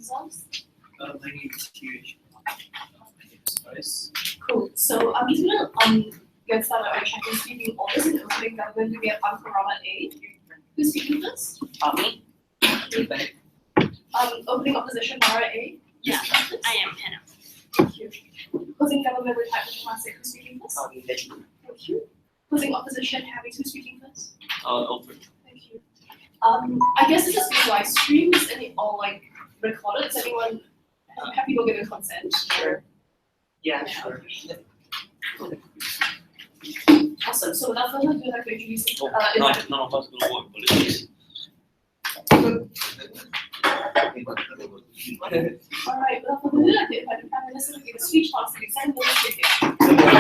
yourselves? My name is Huge. Cool. So he's gonna get started by checking speaking orders in opening government. We have Uncle Rahmat A. Who's speaking first? Me? Opening opposition, Mara A. Yeah, I am Penang. Thank you. Opposing government, we have Temasek. Who's speaking first? Thank you. Opposing opposition, Hammies. Who's speaking first? Open. Thank you. I guess this is being live streamed. Is any all like recorded? Does anyone have people given consent? Sure. Yeah, sure. Awesome. So without further ado, I'd like to introduce None of us will work, please. All right, without further ado, I'd like to invite the Prime Minister to give a speech on civic sense and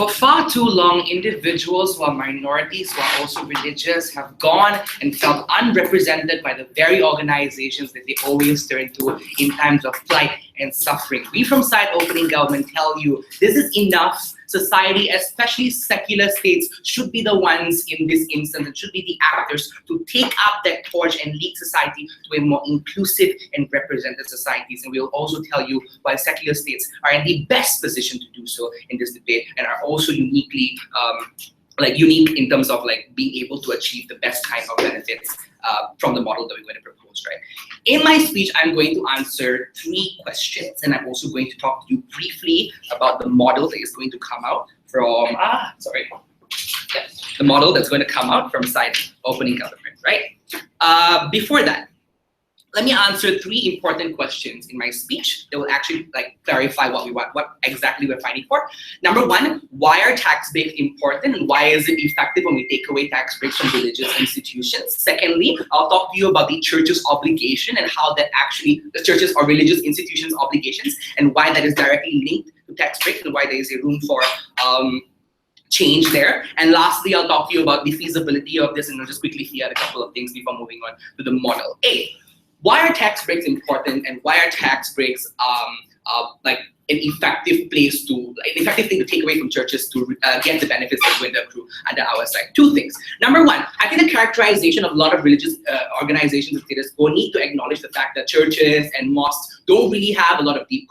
For far too long, individuals who are minorities, who are also religious, have gone and felt unrepresented by the very organizations that they always turn to in times of plight and suffering. We from Side Opening Government tell you this is enough. Society, especially secular states, should be the ones in this instance and should be the actors to take up that torch and lead society to a more inclusive and represented societies. And we will also tell you why secular states are in the best position to do so in this debate and are also uniquely unique in terms of being able to achieve the best kind of benefits from the model that we're going to propose, right? In my speech, I'm going to answer 3 questions, and I'm also going to talk to you briefly about the model that is going to come out from, the model that's going to come out from Side Opening Government, right? Before that, let me answer 3 important questions in my speech that will actually clarify what we want, what exactly we're fighting for. Number 1, why are tax breaks important and why is it effective when we take away tax breaks from religious institutions? Secondly, I'll talk to you about the church's obligation and how that actually, the church's or religious institutions' obligations and why that is directly linked to tax breaks and why there is a room for change there. And lastly, I'll talk to you about the feasibility of this, and I'll just quickly clear a couple of things before moving on to the model A. Why are tax breaks important, and why are tax breaks an effective place to, an effective thing to take away from churches to get the benefits that are going to accrue under our side? 2 things. Number 1, I think the characterization of a lot of religious organizations and status quo need to acknowledge the fact that churches and mosques don't really have a lot of deep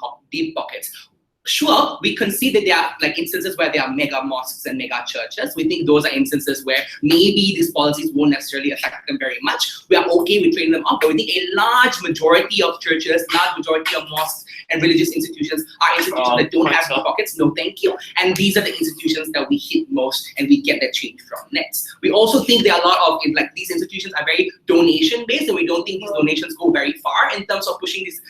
pockets. Sure, we concede that there are instances where there are mega mosques and mega churches. We think those are instances where maybe these policies won't necessarily affect them very much. We are okay with training them up, but we think a large majority of churches, large majority of mosques and religious institutions are institutions that don't have deep pockets. No, thank you. And these are the institutions that we hit most and we get that change from next. We also think there are a lot of, these institutions are very donation-based, and we don't think these donations go very far in terms of pushing these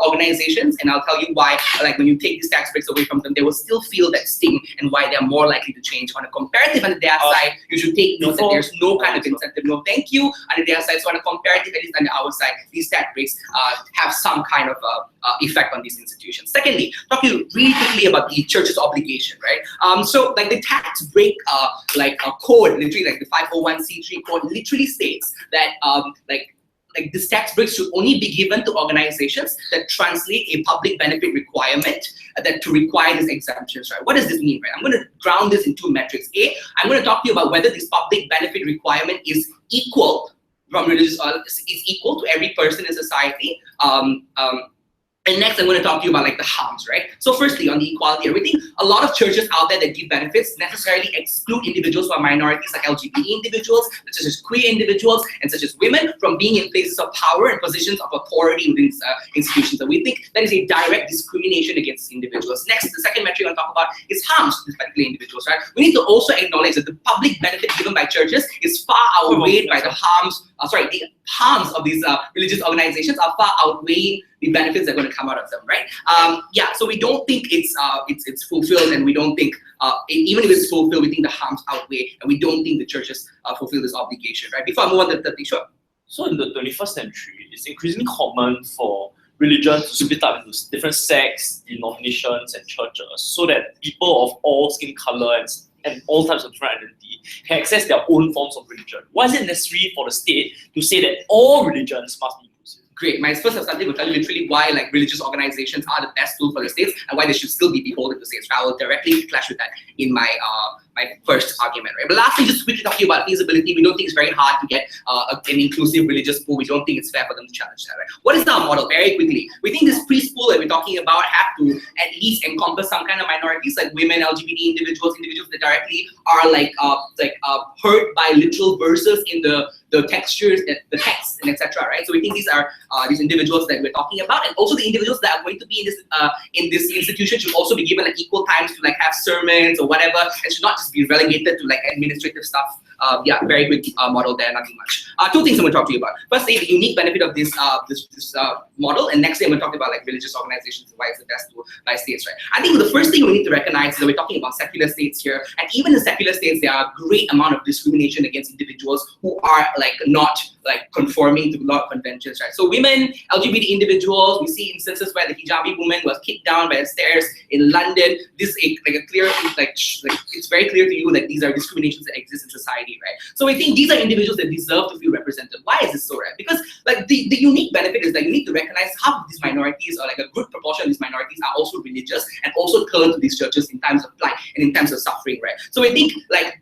organizations. And I'll tell you why, when you take these tax breaks away from them, they will still feel that sting and why they're more likely to change. On a comparative, on their side, you should take note that there's no kind of incentive. No, thank you. On their side, so on a comparative, at least on our side, these tax breaks have some kind of effect on these institutions. Secondly, talk to you really quickly about the church's obligation, right? So the tax break code, literally the 501c3 code, literally states that this tax breaks should only be given to organizations that translate a public benefit requirement that to require these exemptions, right? What does this mean, right? I'm going to ground this in 2 metrics. A, I'm going to talk to you about whether this public benefit requirement is equal from religious, is equal to every person in society, And next, I'm going to talk to you about like the harms, right? So firstly, on the equality, we think a lot of churches out there that give benefits necessarily exclude individuals who are minorities, like LGBT individuals, such as queer individuals, and such as women, from being in places of power and positions of authority within institutions. And we think that is a direct discrimination against individuals. Next, the second metric I'm going to talk about is harms to these particular individuals, right? We need to also acknowledge that the public benefit given by churches is far outweighed by the harms. The harms of these religious organizations are far outweighing the benefits that are going to come out of them, right? So we don't think it's fulfilled, and we don't think even if it's fulfilled, we think the harms outweigh, and we don't think the churches fulfill this obligation, right? Before I move on to the third thing, sure. So in the 21st century, it's increasingly common for religion to split up into different sects, denominations, and churches, so that people of all skin color and all types of different identity can access their own forms of religion. Why is it necessary for the state to say that all religions must be inclusive? Great. My first substantive will tell you literally why like religious organizations are the best tool for the states and why they should still be beholden to states. I will directly clash with that in my my first argument, right? But lastly, just quickly talking about feasibility, we don't think it's very hard to get an inclusive religious pool. We don't think it's fair for them to challenge that, right? What is our model? Very quickly, we think this preschool that we're talking about have to at least encompass some kind of minorities like women, LGBT individuals that directly are hurt by literal verses in the textures, the text, and etc. Right? So we think these are these individuals that we're talking about, and also the individuals that are going to be in this institution should also be given like equal times to like have sermons or whatever, and should not just be relegated to like administrative stuff. Very quick model there, nothing much. Two things I'm going to talk to you about. Firstly, the unique benefit of this model, and next thing I'm going to talk about like religious organizations and why it's the best tool by states, right? I think the first thing we need to recognize is that we're talking about secular states here, and even in secular states, there are a great amount of discrimination against individuals who are like not like conforming to law conventions, right? So women, LGBT individuals, we see instances where the hijabi woman was kicked down by the stairs in London. This is a clear, it's very clear to you that these are discriminations that exist in society, right? So we think these are individuals that deserve to feel represented. Why is this so, right? Because like the unique benefit is that you need to recognize half of these minorities, or like a good proportion of these minorities, are also religious and also turn to these churches in times of plight and in times of suffering, right? So we think like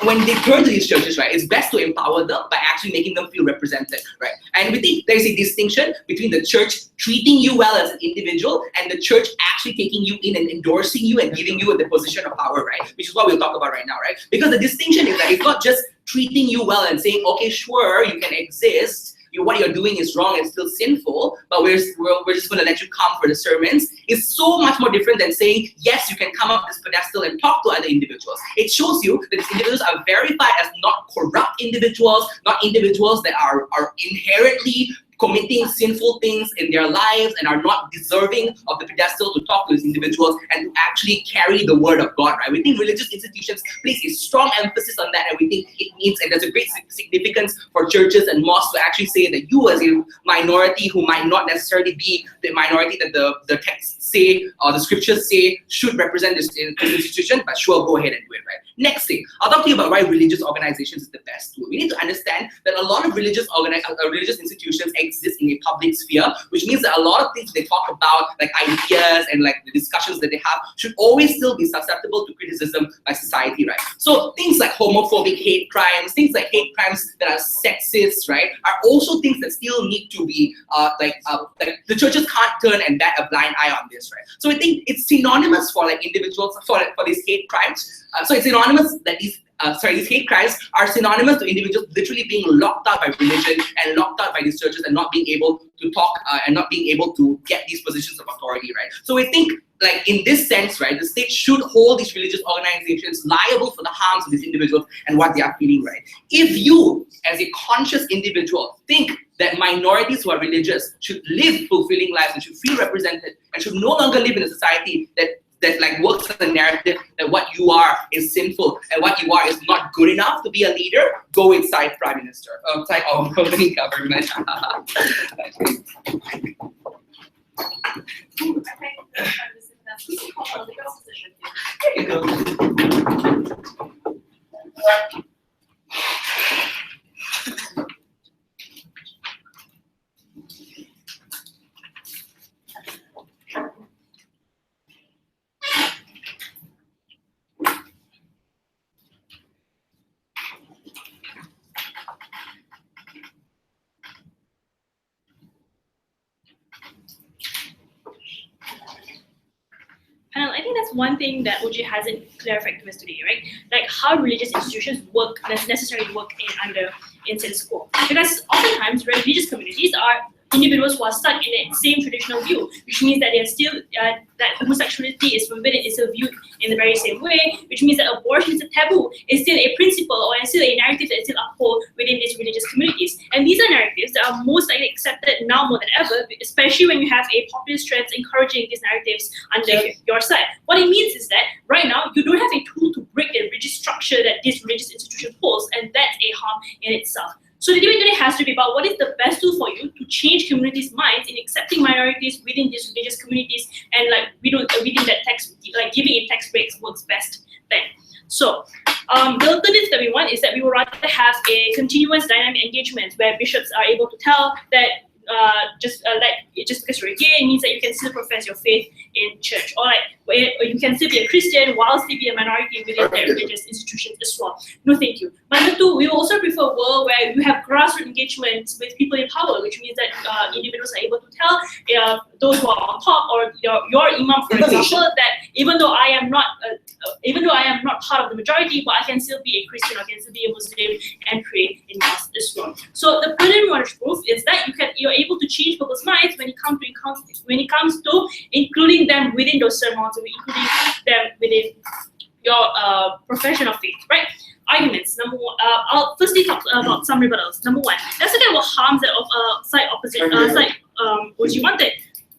when they turn to these churches, right, it's best to empower them by actually making them feel represented, right? And we think there's a distinction between the church treating you well as an individual and the church actually taking you in and endorsing you and giving you the position of power, right? Which is what we'll talk about right now, right? Because the distinction is that it's not just treating you well and saying, okay, sure, you can exist, what you're doing is wrong and still sinful, but we're just going to let you come for the sermons. It's so much more different than saying, yes, you can come up this pedestal and talk to other individuals. It shows you that these individuals are verified as not corrupt individuals, not individuals that are inherently committing sinful things in their lives and are not deserving of the pedestal to talk to these individuals and to actually carry the word of God, right? We think religious institutions place a strong emphasis on that, and we think it means, and there's a great significance for churches and mosques to actually say that you as a minority who might not necessarily be the minority that the texts say or the scriptures say should represent this institution, but sure, go ahead and do it, right? Next thing, I'll talk to you about why religious organizations is the best tool. We need to understand that a lot of religious institutions exist in a public sphere, which means that a lot of things they talk about, like ideas and like the discussions that they have, should always still be susceptible to criticism by society, right? So things like homophobic hate crimes, things like hate crimes that are sexist, right, are also things that still need to be the churches can't turn and bat a blind eye on this, right? So I think it's synonymous for like individuals for these hate crimes. So it's synonymous that these hate crimes are synonymous to individuals literally being locked out by religion and locked out by these churches and not being able to talk and not being able to get these positions of authority, right? So we think, like in this sense, right, the state should hold these religious organizations liable for the harms of these individuals and what they are feeling, right? If you, as a conscious individual, think that minorities who are religious should live fulfilling lives and should feel represented and should no longer live in a society that like works on the narrative that what you are is sinful and what you are is not good enough to be a leader, go inside Prime Minister, inside our governing government. There you go. that's one thing that OJ hasn't clarified to us today, right? Like how religious institutions work, necessarily work in status quo. Because oftentimes religious communities are individuals who are stuck in the same traditional view, which means that they are still that homosexuality is forbidden, is still viewed in the very same way, which means that abortion is a taboo, is still a principle or is still a narrative that is still upheld within these religious communities. And these are narratives that are most likely accepted now more than ever, especially when you have a populist trend encouraging these narratives under your side. What it means is that right now you don't have a tool to break the rigid structure that this religious institution holds, and that's a harm in itself. So the debate today has to be about what is the best tool for you to change communities' minds in accepting minorities within these religious communities, and like within that text, like giving it tax breaks works best then. So the alternative that we want is that we would rather have a continuous dynamic engagement where bishops are able to tell that just because you're gay means that you can still profess your faith in church, or you can still be a Christian while still be a minority within their religious institutions as well. No, thank you. But number two, we also prefer a world where you have grassroots engagements with people in power, which means that individuals are able to tell those who are on top, or your imam, for example, that even though I am not part of the majority, but I can still be a Christian, I can still be a Muslim and pray in mosque as well. So the problem we want to prove is that you're able to change people's minds when it comes to including them within those sermons, or including them within your profession of faith, right? Arguments. Number one, I'll firstly talk about some rebuttals. Number one, let's look at what harms that side OG wanted.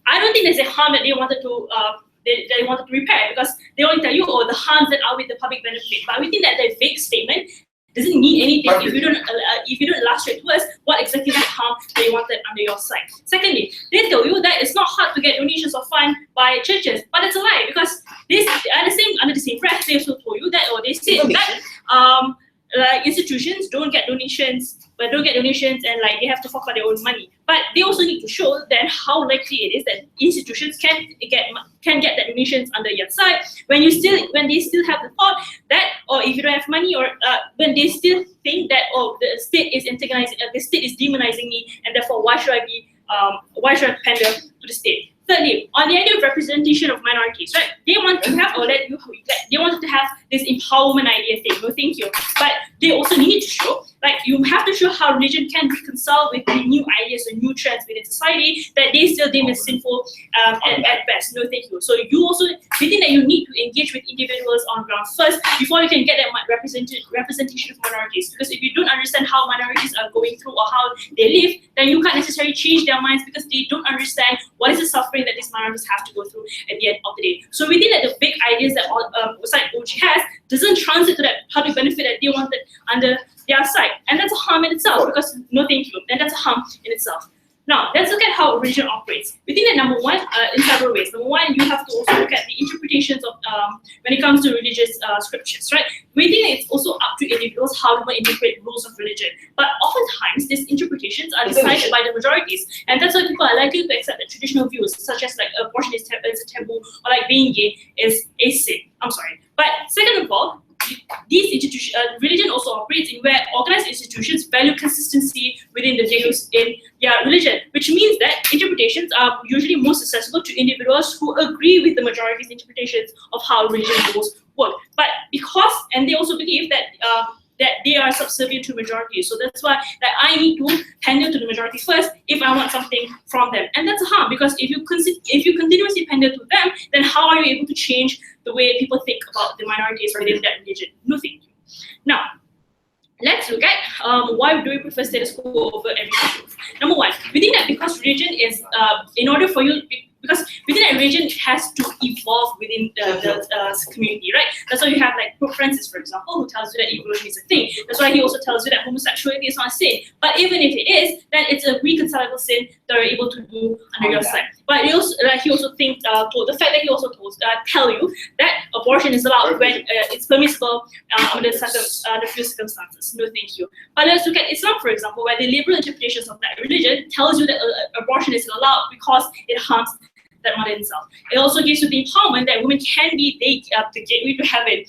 I don't think there's a harm that they wanted to repair, because they only tell you, the harms that are with the public benefit. But we think that the vague statement doesn't mean anything if you don't illustrate to us what exactly the harm they wanted under your side. Secondly, they tell you that it's not hard to get donations or fund by churches, but it's a lie, because under the same breath, they also told you that, or they said that institutions don't get donations, and like they have to fork out their own money. But they also need to show then how likely it is that institutions can get the donations under your side when they still have the thought that, or if you don't have money, or when they still think that, the state is antagonizing, the state is demonizing me, and therefore why should I pander to the state? Thirdly, on the idea of representation of minorities, right? They wanted to have this empowerment idea thing. No, thank you. But they also need to show, you have to show how religion can reconcile with the new ideas and new trends within society that they still deem as sinful at best. No, thank you. So you also, we think that you need to engage with individuals on ground first before you can get that representation of minorities. Because if you don't understand how minorities are going through or how they live, then you can't necessarily change their minds, because they don't understand what is the suffering that these minorities have to go through at the end of the day. So we think that the big ideas that OG has doesn't translate to that public benefit that they wanted under their side. And that's a harm in itself, because no thank you. And that's a harm in itself. Now, let's look at how religion operates. We think that number one, in several ways. Number one, you have to also look at the interpretations of, when it comes to religious scriptures, right? We think it's also up to individuals how to interpret rules of religion. But oftentimes, these interpretations are decided by the majorities. And that's why people are likely to accept the traditional views, such as abortion is a taboo, or like being gay is a sin. I'm sorry. But second of all, these institutions, religion also operates in where organized institutions value consistency within the views in their religion, which means that interpretations are usually most accessible to individuals who agree with the majority's interpretations of how religion rules work. But and they also believe that they are subservient to majority. So that's why I need to pander to the majority first if I want something from them. And that's a harm, because if you continuously pander to them, then how are you able to change the way people think about the minorities within that religion? No, thank you. Now, let's look at why do we prefer status quo over everyday truth. Number one, we think that because religion is, because within that religion has to evolve within the community, right? That's why you have like Pope Francis, for example, who tells you that evolution is a thing. That's why he also tells you that homosexuality is not a sin. But even if it is, then it's a reconcilable sin that you're able to do under your side. But he also thinks, the fact that he also tell you that abortion is allowed when it's permissible under the few circumstances. No, thank you. But let's look at Islam, for example, where the liberal interpretations of that religion tells you that abortion is allowed because it harms that mother itself. It also gives you the empowerment that women can be the gateway to heaven.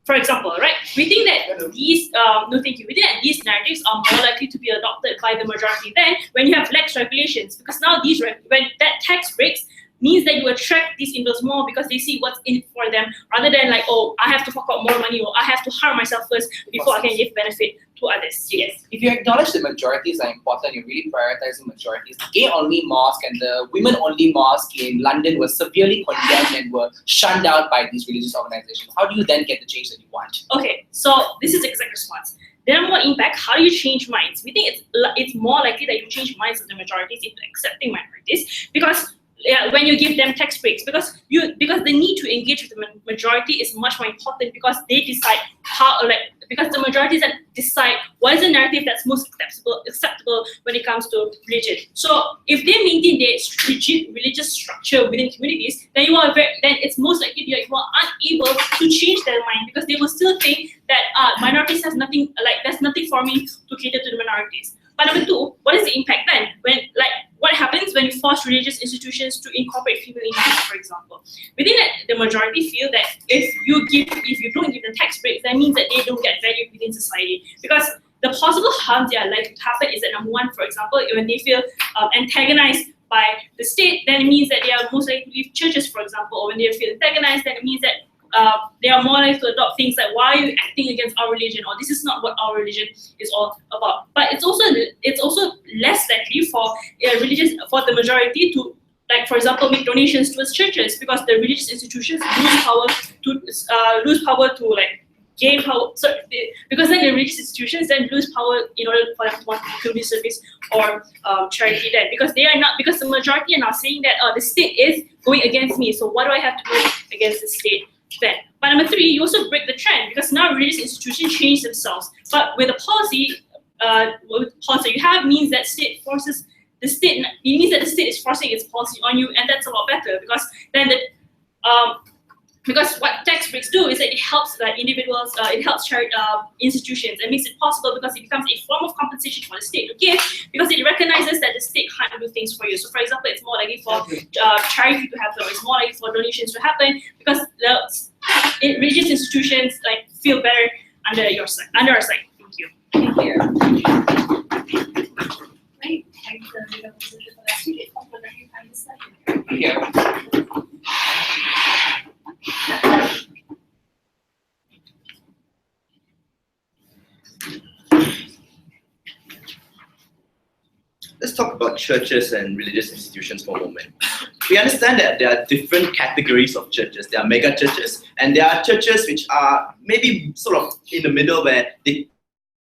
For example, right? We think that these we think that these narratives are more likely to be adopted by the majority then when you have lax regulations, because now when that tax breaks, means that you attract these individuals more because they see what's in it for them, rather than like, oh, I have to fork out more money, or I have to harm myself first before I can give benefit to others. Yes. If you acknowledge that majorities are important, you're really prioritizing majorities. The gay-only mosque and the women-only mosque in London were severely condemned and were shunned out by these religious organizations. How do you then get the change that you want? Okay, so this is the exact response. The number one impact, how do you change minds? We think it's more likely that you change minds of the majorities into accepting minorities, because when you give them tax breaks, because the need to engage with the majority is much more important, because they decide because the majorities that decide what is the narrative that's most acceptable when it comes to religion. So if they maintain their rigid religious structure within communities, then then it's most likely you are unable to change their mind, because they will still think that minorities has nothing, there's nothing for me to cater to the minorities. But number two, what is the impact then? What happens when you force religious institutions to incorporate female interests, for example? Within that, the majority feel that if you don't give them tax breaks, that means that they don't get value within society. Because the possible harms they are likely to happen is that, number one, for example, when they feel antagonized by the state, then it means that they are most likely to leave churches, for example, or when they feel antagonized, then it means that they are more likely to adopt things like, why are you acting against our religion, or this is not what our religion is all about. But it's also less likely for the majority to, for example, make donations towards churches, because the religious institutions lose power to gain power. So because then the religious institutions then lose power in order for them to want community service or charity then, because the majority are now saying that the state is going against me, so what do I have to do against the state then? But number three, you also break the trend, because now religious institutions change themselves. But with the policy you have means that it means that the state is forcing its policy on you, and that's a lot better, because then because what tax breaks do is that it helps individuals, it helps charity institutions, and makes it possible because it becomes a form of compensation for the state to give, because it recognizes that the state can't do things for you. So, for example, it's more likely for charity to happen, or it's more likely for donations to happen, because religious institutions feel better under our side. Thank you. Thank you. Great. Thank you for that speech. Thank you. Let's talk about churches and religious institutions for a moment. We understand that there are different categories of churches. There are mega churches, and there are churches which are maybe sort of in the middle, where they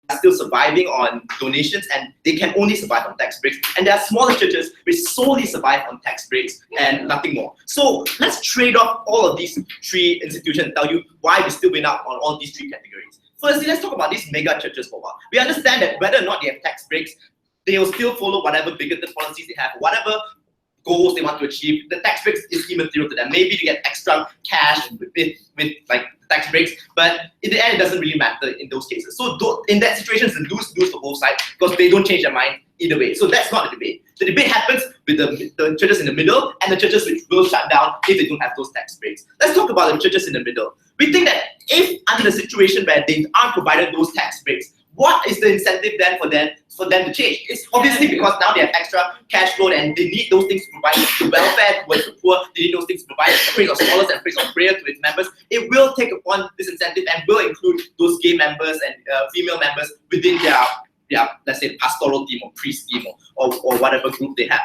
are still surviving on donations and they can only survive on tax breaks. And there are smaller churches which solely survive on tax breaks and nothing more. So let's trade off all of these three institutions and tell you why we still win out on all these three categories. Firstly, let's talk about these mega churches for a while. We understand that whether or not they have tax breaks, they will still follow whatever bigoted policies they have, whatever goals they want to achieve. The tax breaks is immaterial to them. Maybe to get extra cash with tax breaks, but in the end, it doesn't really matter in those cases. So in that situation, it's a lose-lose for both sides, because they don't change their mind either way. So that's not the debate. The debate happens with the churches in the middle and the churches which will shut down if they don't have those tax breaks. Let's talk about the churches in the middle. We think that if under the situation where they aren't provided those tax breaks, what is the incentive then for them to change? It's obviously because now they have extra cash flow and they need those things to provide the welfare towards the poor. They need those things to provide a place of scholars and a place of prayer to its members. It will take upon this incentive and will include those gay members and female members within their, let's say, pastoral team or priest team or whatever group they have.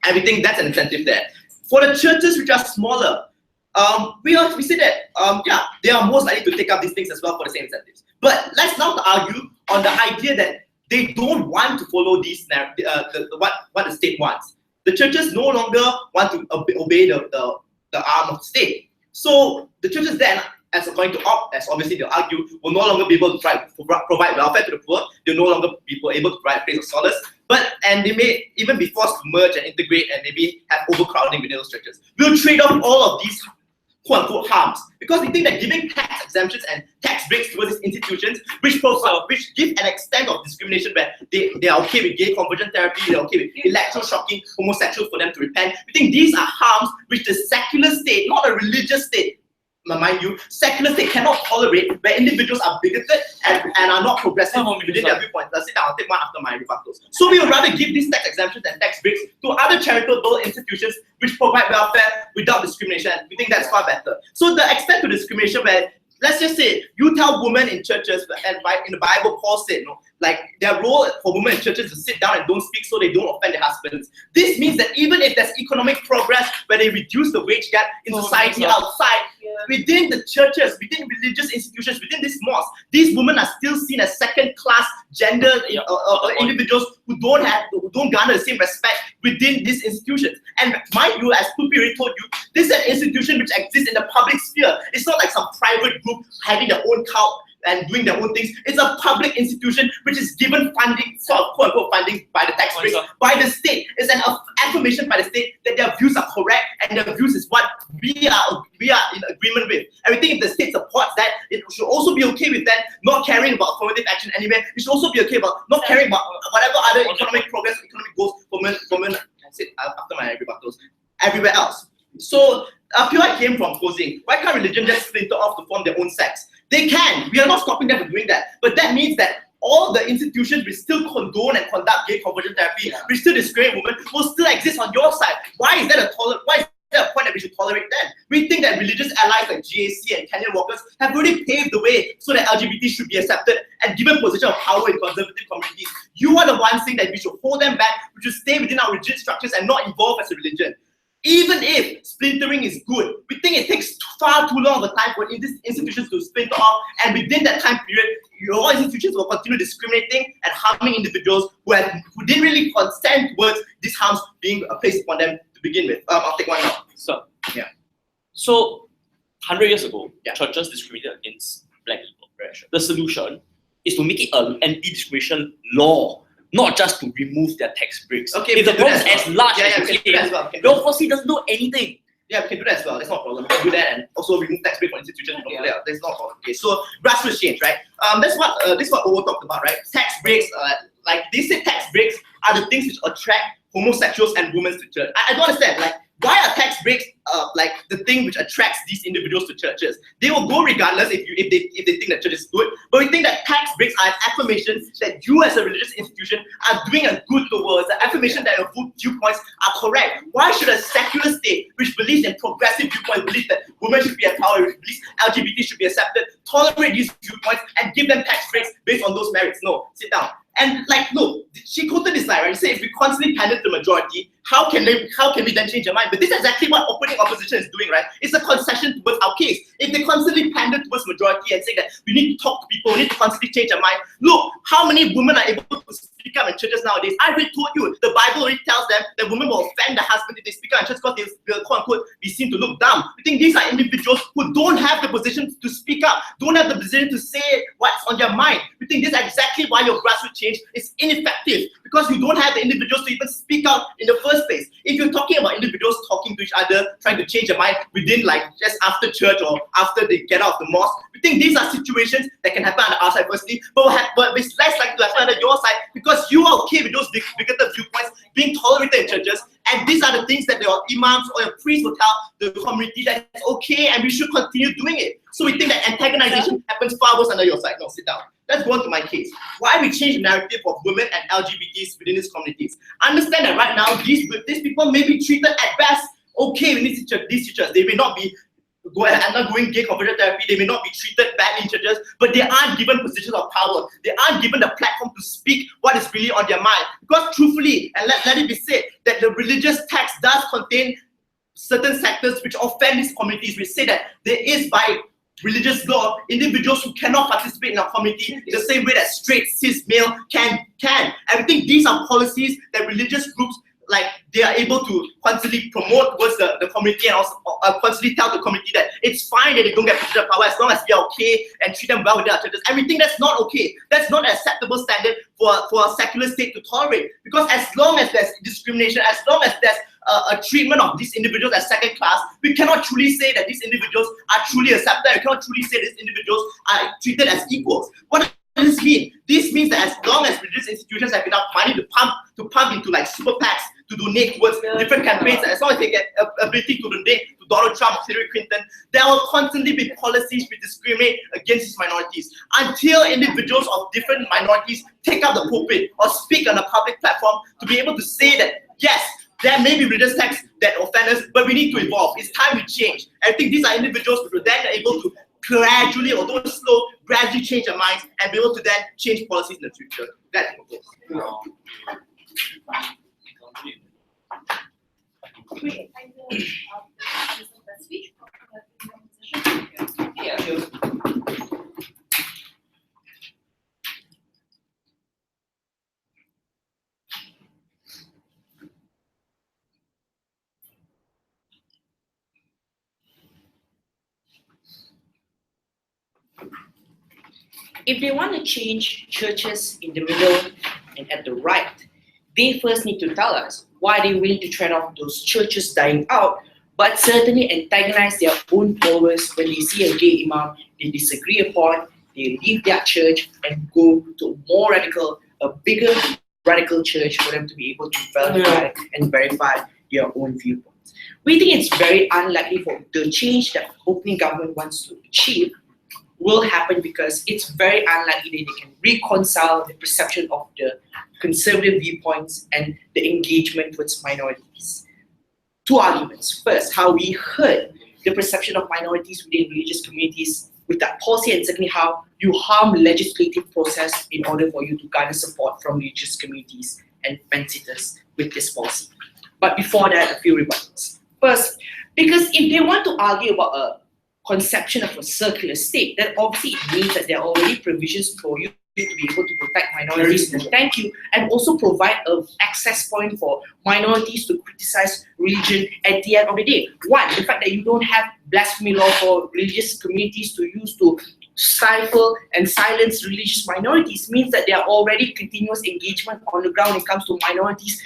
And we think that's an incentive there. For the churches which are smaller, we say that they are most likely to take up these things as well for the same incentives. But let's not argue on the idea that they don't want to follow these what the state wants. The churches no longer want to obey the arm of the state. So the churches then, as obviously they'll argue, will no longer be able to provide welfare to the poor. They'll no longer be able to provide a place of solace. And they may even be forced to merge and integrate and maybe have overcrowding within those churches. We'll trade off all of these quote-unquote harms, because we think that giving tax exemptions and tax breaks towards these institutions, which give an extent of discrimination where they are okay with gay conversion therapy, they're okay with electroshocking homosexuals for them to repent. We think these are harms which the secular state, not a religious state, mind you, secular state cannot tolerate where individuals are bigoted and are not progressive within their viewpoints. Sit down, I'll take one after my rebuttals. So we would rather give these tax exemptions and tax breaks to other charitable institutions which provide welfare without discrimination. We think that's far better. So the extent to discrimination where, let's just say, you tell women in churches, and in the Bible, Paul said, like their role for women in churches is to sit down and don't speak so they don't offend their husbands. This means that even if there's economic progress where they reduce the wage gap in society outside, within the churches, within religious institutions, within this mosque, these women are still seen as second-class gender individuals who don't garner the same respect within these institutions. And mind you, as Pupi already told you, this is an institution which exists in the public sphere. It's not like some private group having their own cult and doing their own things. It's a public institution which is given funding, sort of quote-unquote funding by the tax breaks, by the state. It's an affirmation by the state that their views are correct and their views is what we are in agreement with. And we think if the state supports that, it should also be okay with that, not caring about affirmative action anywhere. It should also be okay about not caring about whatever other economic progress, economic goals for women, after my rebuttals, everywhere else. So PUI came from posing. Why can't religion just splinter off to form their own sects? They can. We are not stopping them from doing that. But that means that all the institutions which still condone and conduct gay conversion therapy, which still discriminate women, will still exist on your side. Why is that a point that we should tolerate that? We think that religious allies like GAC and Kenyan Walkers have already paved the way so that LGBT should be accepted and given position of power in conservative communities. You are the ones saying that we should hold them back, we should stay within our rigid structures and not evolve as a religion. Even if splintering is good, we think it takes far too long of a time for these institutions to splinter off, and within that time period, your institutions will continue discriminating and harming individuals who didn't really consent towards these harms being placed upon them to begin with. I'll take one now. So 100 years ago, churches discriminated against black people. Right, sure. The solution is to make it an anti-discrimination law, not just to remove their tax breaks. Okay, if the problem is as large as we can do that as well. your policy doesn't do anything. Yeah, we can do that as well. That's not a problem. We can do that and also remove tax break for institutions. That's not a problem. Okay, so grassroots change, right? This is what Owo talked about, right? Tax breaks, like they say, tax breaks are the things which attract homosexuals and women to church. I don't understand. Like, why are tax breaks like the thing which attracts these individuals to churches? They will go regardless if they think that church is good. But we think that tax breaks are an affirmation that you as a religious institution are doing a good towards, the affirmation that your viewpoints are correct. Why should a secular state which believes in progressive viewpoints, believes that women should be empowered, which believes LGBT should be accepted, tolerate these viewpoints and give them tax breaks based on those merits? No, sit down. And like, look, she quoted this line, right? She said, if we constantly pander to the majority, how can we then change their mind? But this is exactly what opening opposition is doing, right? It's a concession towards our case. If they constantly pander towards majority and say that we need to talk to people, we need to constantly change their mind. Look, how many women are able to speak up in churches nowadays? I already told you, the Bible already tells them that women will offend the husband if they speak up in church because they will, quote unquote, be seen to look dumb. I think these are individuals who don't have the position to speak up, don't have the position to say what's on their mind. We think this is exactly why your grassroots change is ineffective, because you don't have the individuals to even speak out in the first place. If you're talking about individuals talking to each other, trying to change their mind within, like, just after church or after they get out of the mosque, we think these are situations that can happen on our side firstly, but it's less likely to happen on your side because you are okay with those bigoted viewpoints being tolerated in churches. And these are the things that your imams or your priests will tell the community that it's okay and we should continue doing it. So we think that antagonization happens far worse under your side. No, sit down. Let's go on to my case. Why we change the narrative of women and LGBTs within these communities. Understand that right now, these people may be treated at best okay with these teachers. They may not be undergoing gay conversion therapy, they may not be treated badly in churches, but they aren't given positions of power. They aren't given the platform to speak what is really on their mind. Because truthfully, and let it be said, that the religious text does contain certain sectors which offend these communities. We say that there is, by religious law, individuals who cannot participate in our community in the same way that straight cis male can. And I think these are policies that religious groups, like, they are able to constantly promote towards the community and also constantly tell the community that it's fine that they don't get position of power as long as we are okay and treat them well within our churches. And we think that's not okay. That's not an acceptable standard for a secular state to tolerate. Because as long as there's discrimination, as long as there's a treatment of these individuals as second class, we cannot truly say that these individuals are truly accepted. We cannot truly say these individuals are treated as equals. What does this mean? This means that as long as religious institutions have enough money to pump into, like, super PACs, to donate towards different campaigns. As long as they get ability to donate to Donald Trump or Hillary Clinton, there will constantly be policies which discriminate against these minorities. Until individuals of different minorities take up the pulpit or speak on a public platform to be able to say that, yes, there may be religious texts that offend us, but we need to evolve. It's time we change. I think these are individuals who are then able to gradually, although slow, gradually change their minds and be able to then change policies in the future. That's my goal. Great. Thank you, Mr. That speech. Yeah. If they want to change churches in the middle and at the right, they first need to tell us why they're willing to tread off those churches dying out, but certainly antagonize their own followers when they see a gay imam they disagree upon, they leave their church and go to a bigger radical church for them to be able to verify their own viewpoints. We think it's very unlikely for the change that opening government wants to achieve will happen because it's very unlikely that they can reconcile the perception of the conservative viewpoints and the engagement with minorities. Two arguments. First, how we hurt the perception of minorities within religious communities with that policy, and secondly, how you harm the legislative process in order for you to garner support from religious communities and fence-sitters with this policy. But before that, a few rebuttals. First, because if they want to argue about a conception of a circular state, then obviously it means that there are already provisions for you to be able to protect minorities, thank you, and also provide an access point for minorities to criticize religion at the end of the day. One, the fact that you don't have blasphemy law for religious communities to use to stifle and silence religious minorities means that there are already continuous engagement on the ground when it comes to minorities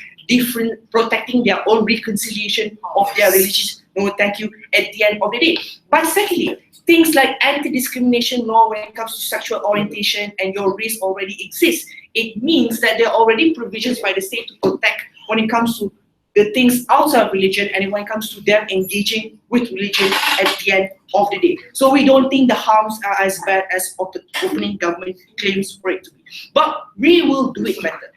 protecting their own reconciliation of their religious thank you at the end of the day. But secondly, things like anti-discrimination law when it comes to sexual orientation and your race already exists. It means that there are already provisions by the state to protect when it comes to the things outside of religion and when it comes to them engaging with religion at the end of the day. So we don't think the harms are as bad as what the opening government claims for it to be. But we will do it better.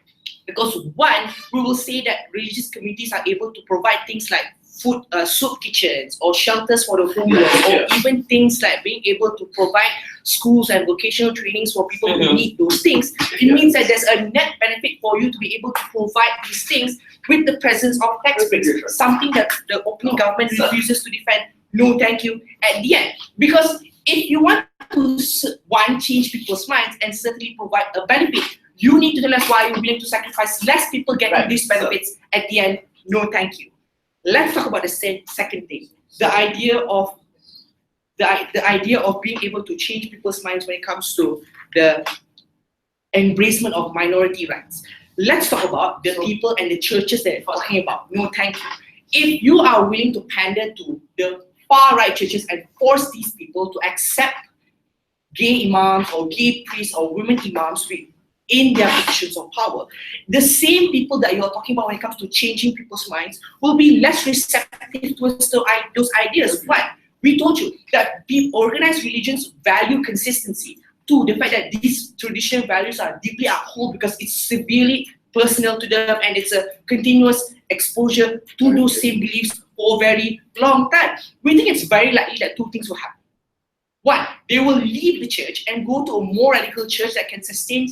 Because one, we will say that religious communities are able to provide things like food, soup kitchens or shelters for the homeless, or even things like being able to provide schools and vocational trainings for people who need those things. It means that there's a net benefit for you to be able to provide these things with the presence of tax breaks, something that the opening government refuses to defend. No, thank you at the end. Because if you want to, one, change people's minds and certainly provide a benefit, you need to tell us why you're willing to sacrifice less people getting these benefits at the end. No, thank you. Let's talk about the second thing, the idea of being able to change people's minds when it comes to the embracement of minority rights. Let's talk about the people and the churches that we're talking about. No, thank you. If you are willing to pander to the far-right churches and force these people to accept gay imams or gay priests or women imams in their positions of power, the same people that you're talking about when it comes to changing people's minds will be less receptive towards those ideas. Why? We told you that the organized religions value consistency. Two, the fact that these traditional values are deeply upheld because it's severely personal to them and it's a continuous exposure to those same beliefs for a very long time. We think it's very likely that two things will happen. One, they will leave the church and go to a more radical church that can sustain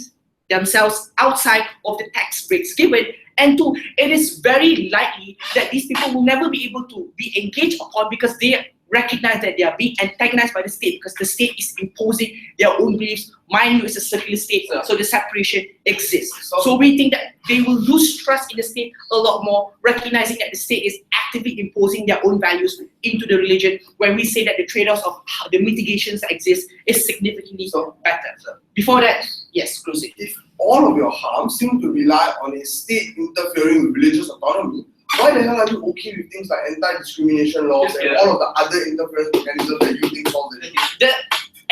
themselves outside of the tax breaks given. And two, it is very likely that these people will never be able to be engaged upon because they recognize that they are being antagonized by the state because the state is imposing their own beliefs. Mind you, it's a circular state, so the separation exists. So we think that they will lose trust in the state a lot more, recognizing that the state is actively imposing their own values into the religion when we say that the trade-offs of the mitigations that exist is significantly better. Before that, yes, close it. If all of your harms seem to rely on a state interfering with religious autonomy, why the hell are you okay with things like anti-discrimination laws and all of the other interference mechanisms that you think solve it?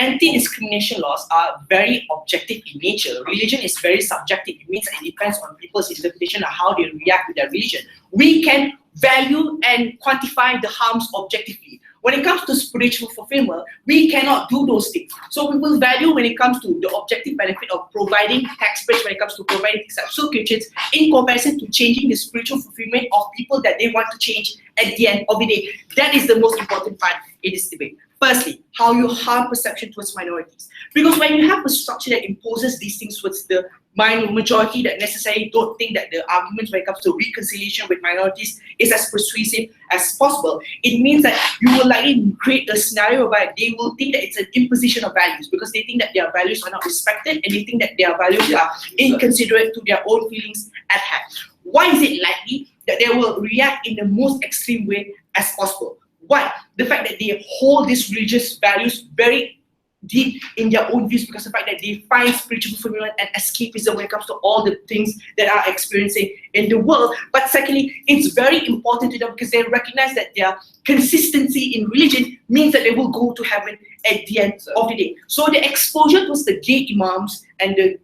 anti-discrimination laws are very objective in nature. Religion is very subjective. It means it depends on people's interpretation of how they react to their religion. We can value and quantify the harms objectively. When it comes to spiritual fulfillment, we cannot do those things. So we will value when it comes to the objective benefit of providing tax breaks, when it comes to providing sexual kitchens, in comparison to changing the spiritual fulfillment of people that they want to change at the end of the day. That is the most important part in this debate. Firstly, how you harm perception towards minorities. Because when you have a structure that imposes these things towards the majority that necessarily don't think that the arguments when it comes to reconciliation with minorities is as persuasive as possible, it means that you will likely create a scenario where they will think that it's an imposition of values because they think that their values are not respected and they think that their values are inconsiderate to their own feelings at hand. Why is it likely that they will react in the most extreme way as possible? Why? The fact that they hold these religious values very deep in their own views because of the fact that they find spiritual fulfillment and escapism when it comes to all the things that are experiencing in the world. But secondly, it's very important to them because they recognize that their consistency in religion means that they will go to heaven at the end of the day. So the exposure towards the gay imams and the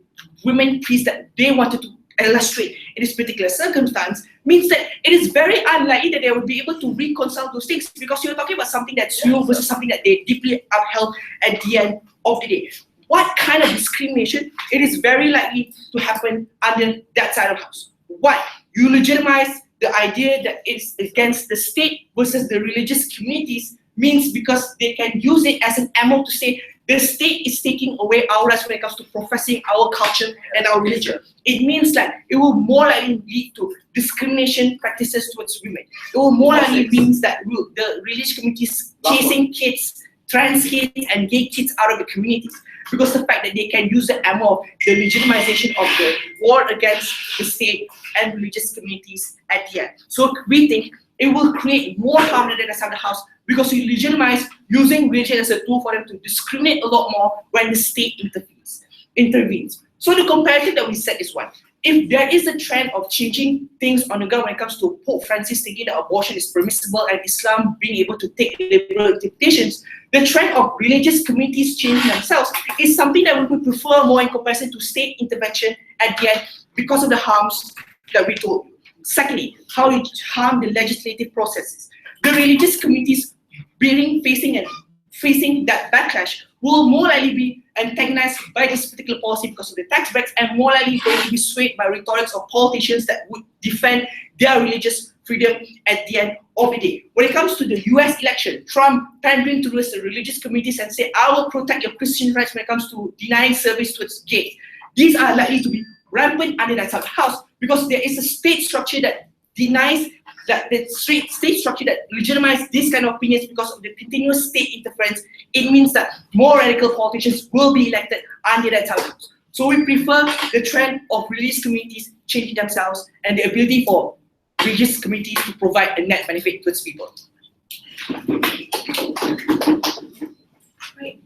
women priests that they wanted to illustrate in this particular circumstance means that it is very unlikely that they will be able to reconcile those things because you're talking about something that's real versus something that they deeply upheld at the end of the day. What kind of discrimination? It is very likely to happen under that side of the house. Why? You legitimize the idea that it's against the state versus the religious communities means because they can use it as an ammo to say the state is taking away our rights when it comes to professing our culture and our religion. It means that it will more likely lead to discrimination practices towards women. It will more likely means that the religious communities chasing kids, trans kids, and gay kids out of the communities because the fact that they can use the ammo of the legitimization of the war against the state and religious communities at the end. So we think it will create more harm than the rest of the house because you legitimize using religion as a tool for them to discriminate a lot more when the state intervenes. So the comparative that we set is one. If there is a trend of changing things on the ground when it comes to Pope Francis thinking that abortion is permissible and Islam being able to take liberal interpretations, the trend of religious communities changing themselves is something that we would prefer more in comparison to state intervention at the end because of the harms that we told you. Secondly, how it harm the legislative processes. The religious communities facing that backlash will more likely be antagonized by this particular policy because of the tax breaks and more likely going to be swayed by rhetorics of politicians that would defend their religious freedom at the end of the day. When it comes to the US election, Trump pandering towards the religious communities and say, I will protect your Christian rights when it comes to denying service towards gays. These are likely to be rampant under that house because there is a state structure that denies that the state structure that legitimizes these kind of opinions because of the continuous state interference. It means that more radical politicians will be elected under that house. So we prefer the trend of religious communities changing themselves and the ability for religious communities to provide a net benefit to its people. Great.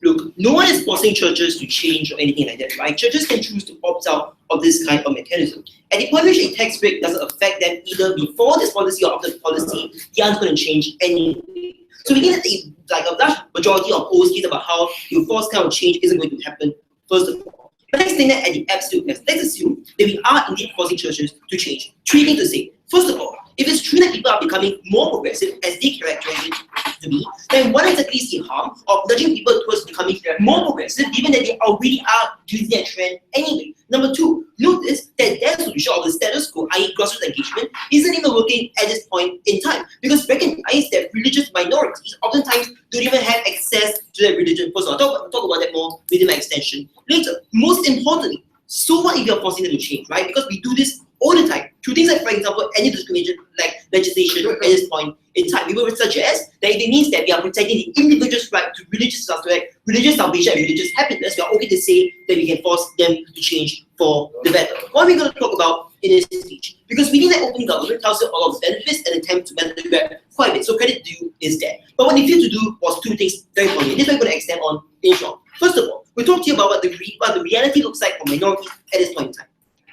Look, no one is forcing churches to change or anything like that, right? Churches can choose to opt out of this kind of mechanism. At the point in which a tax break doesn't affect them either before this policy or after the policy, the answer going to change anyway. So we think that a large majority of OSKs about how the forced kind of change isn't going to happen, first of all. But let's think that at the absolute best, let's assume that we are indeed forcing churches to change. Three things to say. First of all, if it's true that people are becoming more progressive as they characterize it to be, then what exactly is the harm of nudging people towards becoming more progressive, given that they already are using that trend anyway? Number two, notice that their solution of the status quo, i.e. grassroots engagement, isn't even working at this point in time, because recognize that religious minorities oftentimes don't even have access to their religion. First of all, I'll talk about that more within my extension later. Most importantly, so what if you're forcing them to change, right? Because we do this all the time through things like, for example, anti-discrimination like legislation at this point in time. We will suggest that if it means that we are protecting the individual's right to religious salvation and religious happiness, we are okay to say that we can force them to change for the better. What are we going to talk about in this speech? Because we think that open government tells you all of the benefits and attempt to benefit grab quite a bit. So credit due is there. But what they failed to do was two things very importantly. This is what we're going to extend on in short. First of all, we talk to you about what the reality looks like for minorities at this point in time.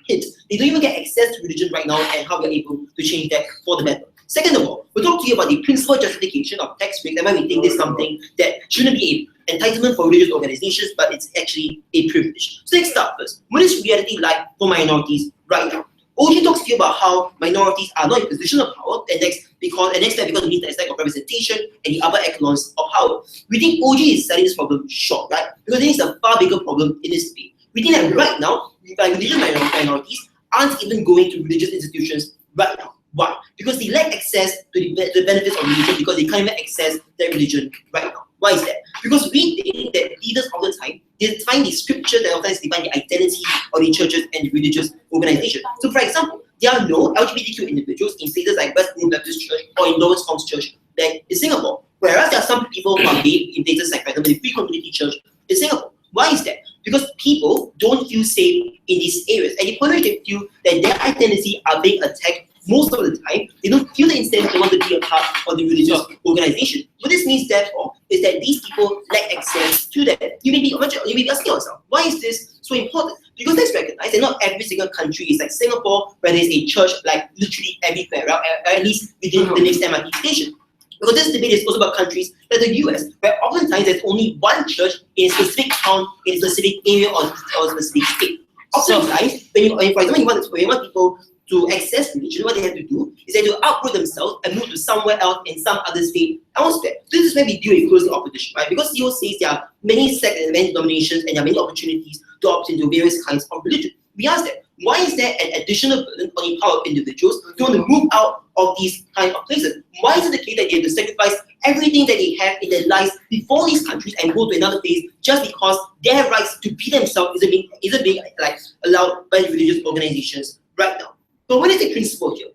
Hint, they don't even get access to religion right now and how we're able to change that for the better. Second of all, we'll talk to you about the principal justification of tax break and why we think this is something that shouldn't be an entitlement for religious organizations, but it's actually a privilege. So let's start first. What is reality like for minorities right now? OG talks to you about how minorities are not in a position of power, and next because we need the aspect of representation and the upper echelons of power. We think OG is selling this problem short, right? Because it is a far bigger problem in this space. We think that right now, religious minorities aren't even going to religious institutions right now. Why? Because they lack access to the benefits of religion because they can't even access their religion right now. Why is that? Because we think that leaders all the time, they define the scripture that often define the identity of the churches and the religious organization. So for example, there are no LGBTQ individuals in places like West Green Baptist Church or in Lawrence Forms Church like in Singapore. Whereas there are some people who are gay in places like, for example, the Free Community Church in Singapore. Why is that? Because people don't feel safe in these areas. And the point they feel that their identity are being attacked most of the time, they don't feel the incentive they want to be a part of the religious organization. What this means, therefore, is that these people lack access to that. You may be asking yourself, why is this so important? Because let's recognize that not every single country is like Singapore, where there's a church like literally everywhere, right? At least within the next MIDP station. Because this debate is also about countries like the US, where oftentimes there's only one church in a specific town, in a specific area or specific state. Oftentimes, for example, you want people to access religion, what they have to do is they have to uproot themselves and move to somewhere else in some other state elsewhere. This is where we deal with closing opposition, right? Because CEO says there are many sects and many denominations and there are many opportunities to opt into various kinds of religion. We ask them, why is there an additional burden on the power of individuals to want to move out of these kind of places? Why is it the case that they have to sacrifice everything that they have in their lives before these countries and go to another place just because their rights to be themselves isn't being like allowed by religious organizations right now? But what is the principle here?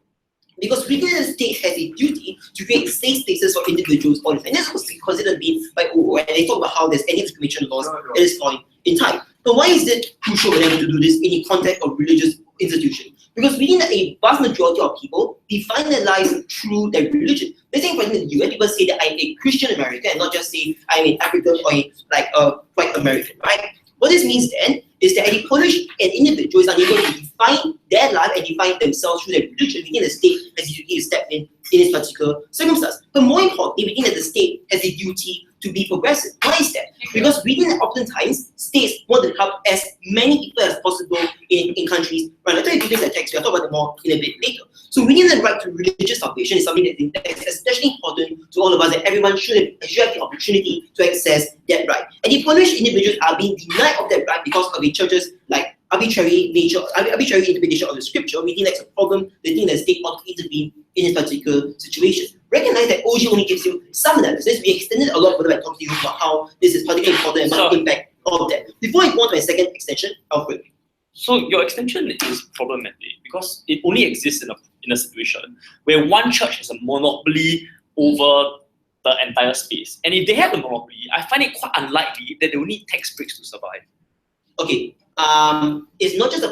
Because we think the state has a duty to create safe spaces for individuals all the time. That's what's considered being by OO, and they talk about how there's anti-discrimination laws at this point in time. But why is it crucial for them to do this in the context of religious institutions? Because we think that a vast majority of people define their lives through their religion. Let's say, for example, in the US, people say that I'm a Christian American and not just say I'm an African or a white American, right? What this means then is that any Polish an individual is unable to define their life and define themselves through their religion, we think the state has a duty to step in this particular circumstance. But more importantly, we think that the state has a duty to be progressive. Why is that? Because we think that oftentimes states want to help as many people as possible in countries. Right, I'll tell you two things like tax, I'll talk about them more in a bit later. So we think the right to religious salvation is something that is especially important to all of us, that everyone should have the opportunity to access that right. And the Polish individuals are being denied of that right because of the churches like arbitrary interpretation of the scripture. We think that's a problem. They think that the state ought to intervene in this particular situation. Recognize that OG only gives you some analysis. We extended a lot further by talking to you about how this is particularly important and what the impact of that. Before I go on to my second extension, I'll break. So your extension is problematic because it only exists in a situation where one church has a monopoly over the entire space. And if they have a monopoly, I find it quite unlikely that they will need tax breaks to survive. Okay, it's not just a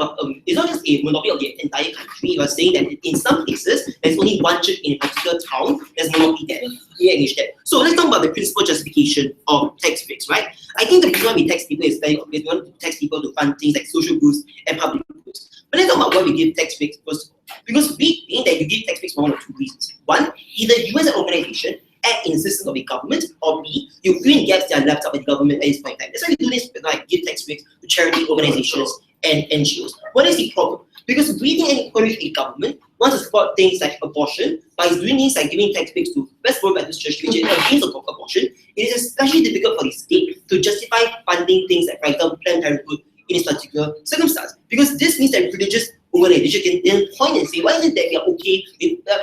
monopoly of the entire country. You are saying that in some places there's only one church in a particular town there's monopoly there. We acknowledge that. So let's talk about the principal justification of tax breaks, right? I think the reason why we tax people is very obvious. We want to tax people to fund things like social goods and public goods. But let's talk about why we give tax breaks first. Because we think that you give tax breaks for one of two reasons. One, either you as an organization act in the system of the government, or B, you fill in gaps that are left out by the government at this point in time. That's why we do this, like give tax breaks to charity organizations and NGOs. What is the problem? Because we think and encourage a government wants to support things like abortion by doing things like giving tax breaks to West Green Baptist Church, which is against abortion. It is especially difficult for the state to justify funding things like, for example, Planned Parenthood in this particular circumstance. Because this means that religious organizations can then point and say, why is it that we are okay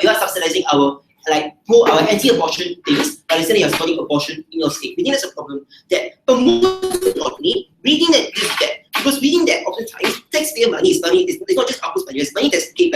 we are subsidizing our anti-abortion things, but instead you are supporting abortion in your state? We think that's a problem there. But most importantly, we think that this is that because we think that oftentimes taxpayer money is not just output money, it's money that's paid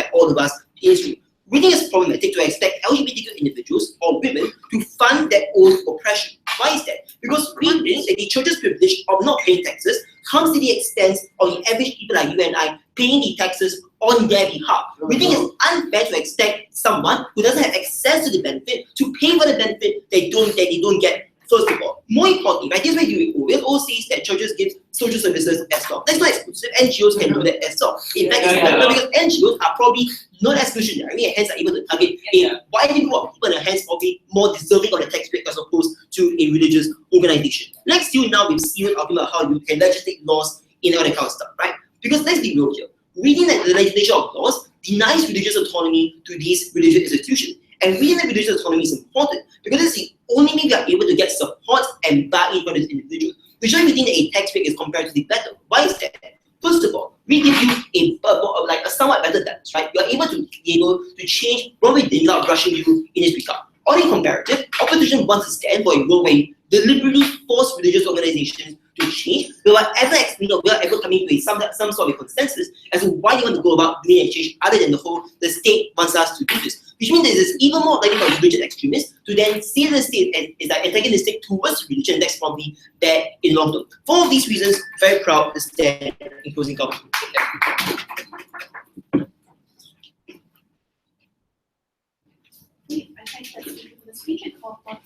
church's privilege of not paying taxes comes to the extent of the average people like you and I paying the taxes on their behalf. We think it's unfair to expect someone who doesn't have access to the benefit to pay for the benefit they don't get. First of all, more importantly, right, here's where WHO says that churches give social services as well. That's not exclusive. NGOs can do that as well. In fact, it's better because NGOs are probably not exclusionary and hence are able to target a wider group of people and hence probably more deserving of the tax break as opposed to a religious organization. Let's deal now with serious argument about how you can legislate laws in all that kind of stuff, right? Because let's be real here. Reading that the legislation of laws denies religious autonomy to these religious institutions. And reading that religious autonomy is important because it's the only way we are able to get support and buy-in from these individuals. Which is why we think that a tax break is comparatively better. Why is that? First of all, we give you a somewhat better balance, right? You are able to change what we did without rushing you in this regard. On a comparative, opposition wants to stand for a role where we deliberately force religious organizations to change without ever coming to some sort of consensus as to why they want to go about doing a change other than the state wants us to do this. Which means that it's even more likely for religious extremists to then see the state as antagonistic towards religion. That's probably bad in long term. For all of these reasons, very proud to stand in closing comment. I think that the speech is called for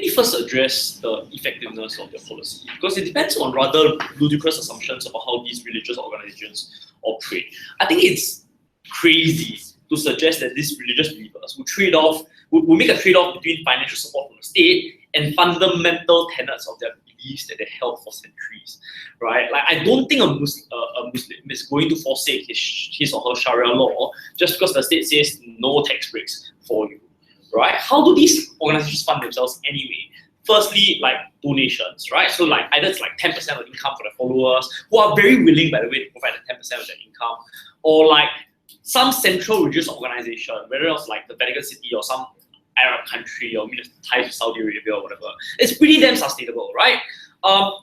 the first address the effectiveness of their policy because it depends on rather ludicrous assumptions about how these religious organizations operate. I think it's crazy to suggest that these religious believers will make a trade-off between financial support from the state and fundamental tenets of their beliefs that they held for centuries, right? Like I don't think a Muslim is going to forsake his or her Sharia law just because the state says no tax breaks for you. Right? How do these organizations fund themselves anyway? Firstly, like donations, right? So like either it's like 10% of income for their followers, who are very willing, by the way, to provide the 10% of their income, or like some central religious organization, whether it's like the Vatican City or some Arab country or ties to Saudi Arabia or whatever. It's pretty damn sustainable, right? And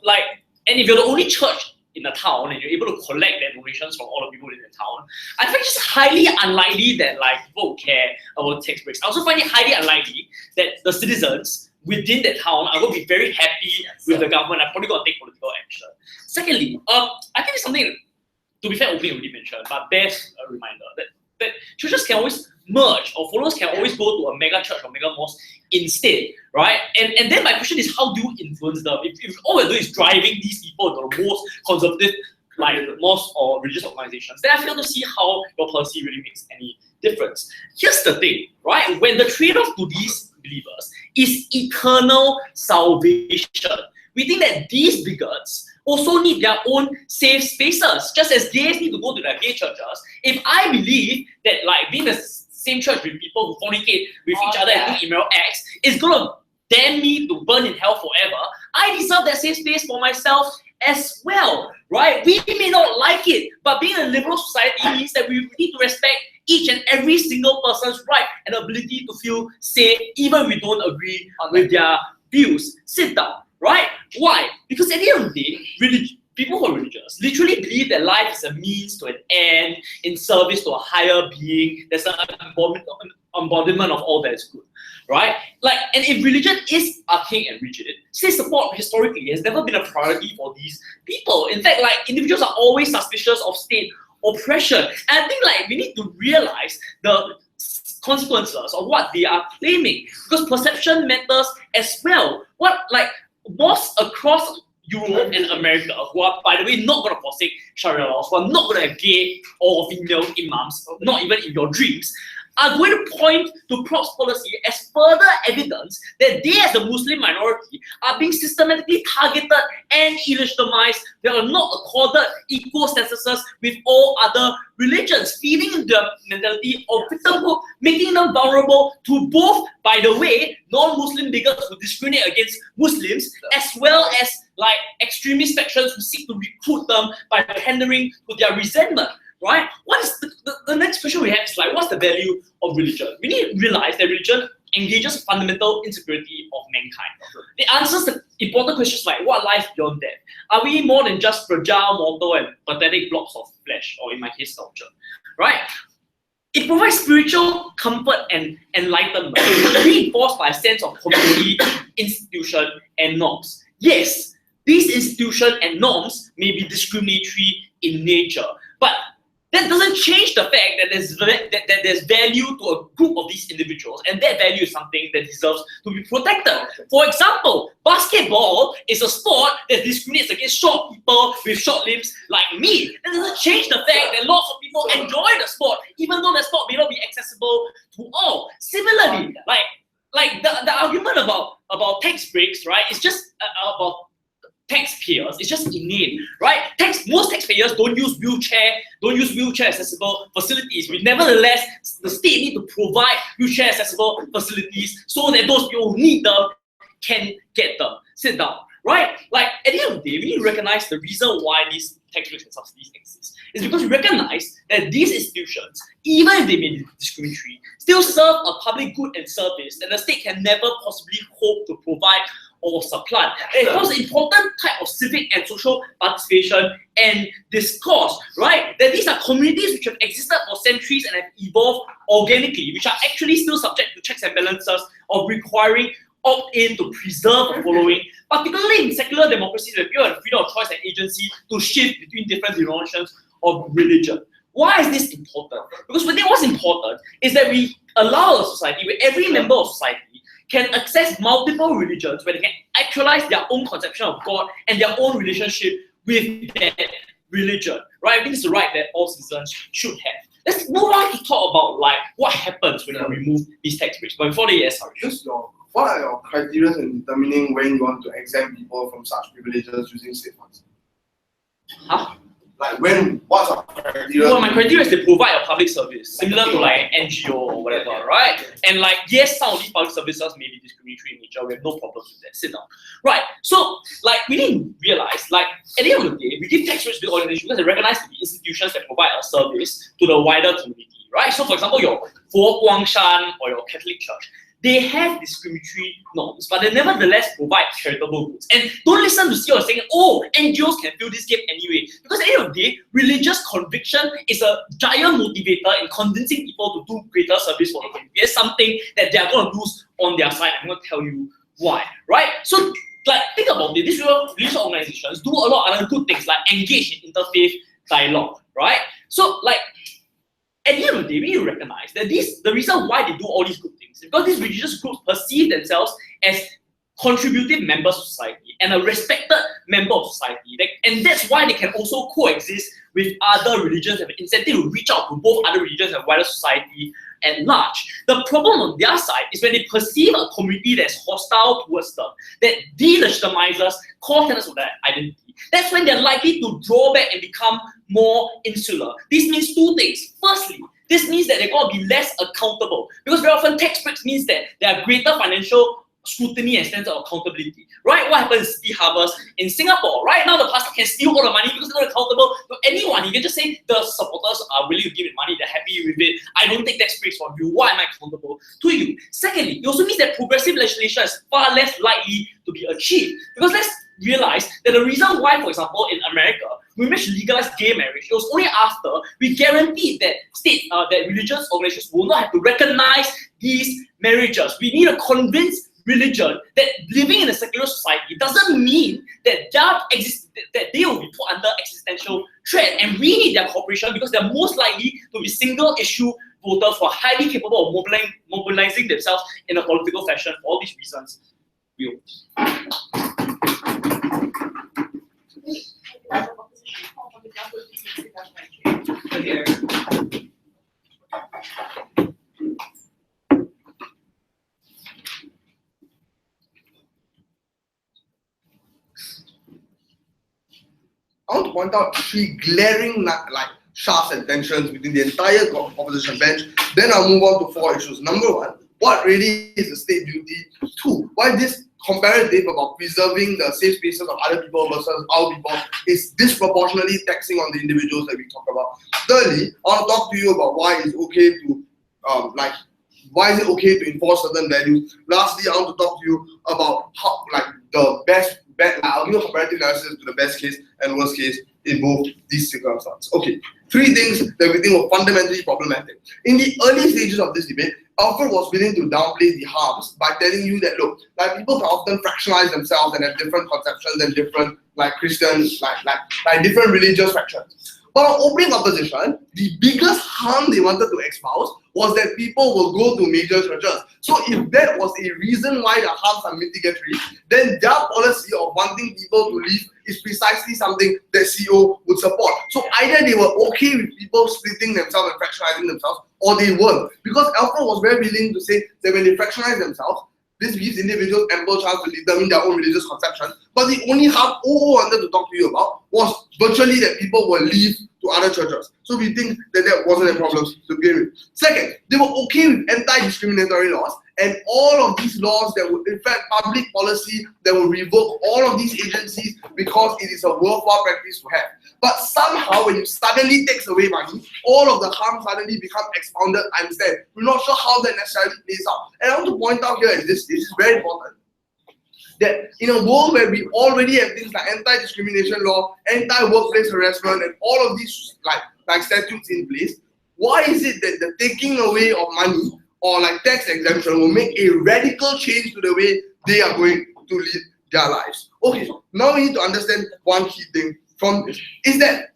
if you're the only church in a town and you're able to collect their donations from all the people in the town, I think it's highly unlikely that like people will care about tax breaks. I also find it highly unlikely that the citizens within that town are going to be very happy with the government. I'm probably going to take political action. Secondly, I think it's something, to be fair, Opening already mentioned, but there's a reminder that churches can always merge or followers can always go to a mega church or mega mosque instead, right? And then my question is, how do you influence them? If all we're doing is driving these people to the most conservative like mosque or religious organizations, then I fail to see how your policy really makes any difference. Here's the thing, right? When the trade-off to these believers is eternal salvation, we think that these bigots also need their own safe spaces, just as gays need to go to their gay churches. If I believe that like being the same church with people who fornicate with each other and do immoral acts is gonna damn me to burn in hell forever, I deserve that safe space for myself as well, right? We may not like it, but being a liberal society means that we need to respect each and every single person's right and ability to feel safe, even if we don't agree with their views. Sit down, right? Why? Because at the end of the day, people who are religious literally believe that life is a means to an end in service to a higher being. There's an embodiment of all that is good, right? Like, and if religion is archaic and rigid, state support historically has never been a priority for these people. In fact, like individuals are always suspicious of state oppression. And I think like we need to realize the consequences of what they are claiming, because perception matters as well. What like mosques across Europe and America, who are, by the way, not going to forsake Sharia laws, who are not going to have gay or female imams, not even in your dreams, are going to point to Prop's policy as further evidence that they, as a Muslim minority, are being systematically targeted and illegitimized. They are not accorded equal statuses with all other religions, feeding into their mentality of victimhood, making them vulnerable to both, by the way, non-Muslim bigots who discriminate against Muslims, as well as like extremist factions who seek to recruit them by pandering to their resentment. Right? What is the next question we have is like, what's the value of religion? We need to realize that religion engages fundamental insecurity of mankind. It answers the important questions like, what lies beyond death? Are we more than just fragile, mortal, and pathetic blocks of flesh, or in my case, sculpture? Right? It provides spiritual comfort and enlightenment, reinforced by a sense of community, institution, and norms. Yes, these institutions and norms may be discriminatory in nature, but that doesn't change the fact that there's value to a group of these individuals, and that value is something that deserves to be protected. For example, basketball is a sport that discriminates against short people with short limbs like me. That doesn't change the fact that lots of people enjoy the sport, even though the sport may not be accessible to all. Similarly, like the argument about tax breaks, right? It's just about taxpayers. It's just innate, right? Most taxpayers don't use wheelchair accessible facilities. But nevertheless, the state need to provide wheelchair accessible facilities so that those people who need them can get them. Sit down, right? Like at the end of the day, we need to recognize the reason why these tax breaks and subsidies exist. It's because we recognize that these institutions, even if they may be discriminatory, still serve a public good and service that the state can never possibly hope to provide or supplant. It becomes an important type of civic and social participation and discourse, right? That these are communities which have existed for centuries and have evolved organically, which are actually still subject to checks and balances of requiring opt-in to preserve the following, particularly in secular democracies where people have freedom of choice and agency to shift between different denominations of religion. Why is this important? Because what's important is that we allow a society where every member of society can access multiple religions, where they can actualize their own conception of God and their own relationship with that religion, right? I think it's the right that all citizens should have. Let's move on to talk about like what happens when you remove these tax breaks. But before that, yes, sorry. What are your criteria in determining when you want to exempt people from such privileges using state funds? Huh? Like what's our criteria? Well, my criteria is they provide a public service, similar to like NGO or whatever, right? And like, yes, some of these public services may be discriminatory in nature. We have no problems with that. Sit down. Right. So, like, we need to realize, like, at the end of the day, we give tax rates to the organizations because they recognize to be institutions that provide a service to the wider community, right? So, for example, your Fo Guangshan or your Catholic Church, they have discriminatory norms, but they nevertheless provide charitable goods. And don't listen to see or saying, oh, NGOs can fill this gap anyway. Because at the end of the day, religious conviction is a giant motivator in convincing people to do greater service for the community. It's something that they are going to lose on their side. I'm going to tell you why, right? So, like, think about it. These religious organizations do a lot of other good things, like engage in interfaith dialogue, right? So, like, at the end of the day, we need to recognize that the reason why they do all these good things is because these religious groups perceive themselves as contributive members of society and a respected member of society. And that's why they can also coexist with other religions and have an incentive to reach out to both other religions and wider society at large. The problem on their side is when they perceive a community that's hostile towards them, that delegitimizes core tenets of their identity. That's when they're likely to draw back and become more insular. This means two things. Firstly, this means that they're going to be less accountable, because very often tax breaks means that there are greater financial scrutiny and sense of accountability, right? What happens in City Harvest in Singapore? Right now, the pastor can steal all the money because they're not accountable to anyone. He can just say the supporters are willing to give it money, they're happy with it. I don't take tax breaks from you. Why am I accountable to you? Secondly, it also means that progressive legislation is far less likely to be achieved, because let's realize that the reason why, for example, in America, we managed to legalize gay marriage, it was only after we guaranteed that that religious organizations will not have to recognize these marriages. We need to convince religion that living in a secular society doesn't mean that they will be put under existential threat, and we need their cooperation because they're most likely to be single issue voters who are highly capable of mobilizing themselves in a political fashion. For all these reasons, to point out three glaring shafts and tensions within the entire opposition bench. Then I'll move on to 4 issues. Number 1, what really is the state duty? 2, why this comparative about preserving the safe spaces of other people versus our people is disproportionately taxing on the individuals that we talk about. Thirdly, I want to talk to you about why it's okay to why is it okay to enforce certain values. Lastly, I want to talk to you about how the I'll give you a comparative analysis to the best case and worst case in both these circumstances. Okay, 3 things that we think were fundamentally problematic. In the early stages of this debate, Alfred was willing to downplay the harms by telling you that look, people can often fractionalize themselves and have different conceptions and different Christians, different religious factions. But on opening opposition, the biggest harm they wanted to espouse was that people will go to major churches. So if that was a reason why the harms are mitigatory, then their policy of wanting people to leave is precisely something that CEO would support. So either they were okay with people splitting themselves and fractionalizing themselves, or they weren't. Because Alfred was very willing to say that when they fractionize themselves, this gives individuals ample chance to determine their own religious conception. But the only harm OO wanted to talk to you about was virtually that people will leave to other churches. So we think that that wasn't a problem to begin with. Second, they were okay with anti-discriminatory laws, and all of these laws that would, in fact, public policy that will revoke all of these agencies because it is a worthwhile practice to have. But somehow, when you suddenly takes away money, all of the harm suddenly become expounded. I understand. We're not sure how that necessarily plays out. And I want to point out here, this is very important, that in a world where we already have things like anti-discrimination law, anti-workplace harassment, and all of these like statutes in place, why is it that the taking away of money or tax exemption will make a radical change to the way they are going to live their lives? Okay, now we need to understand one key thing from this, is that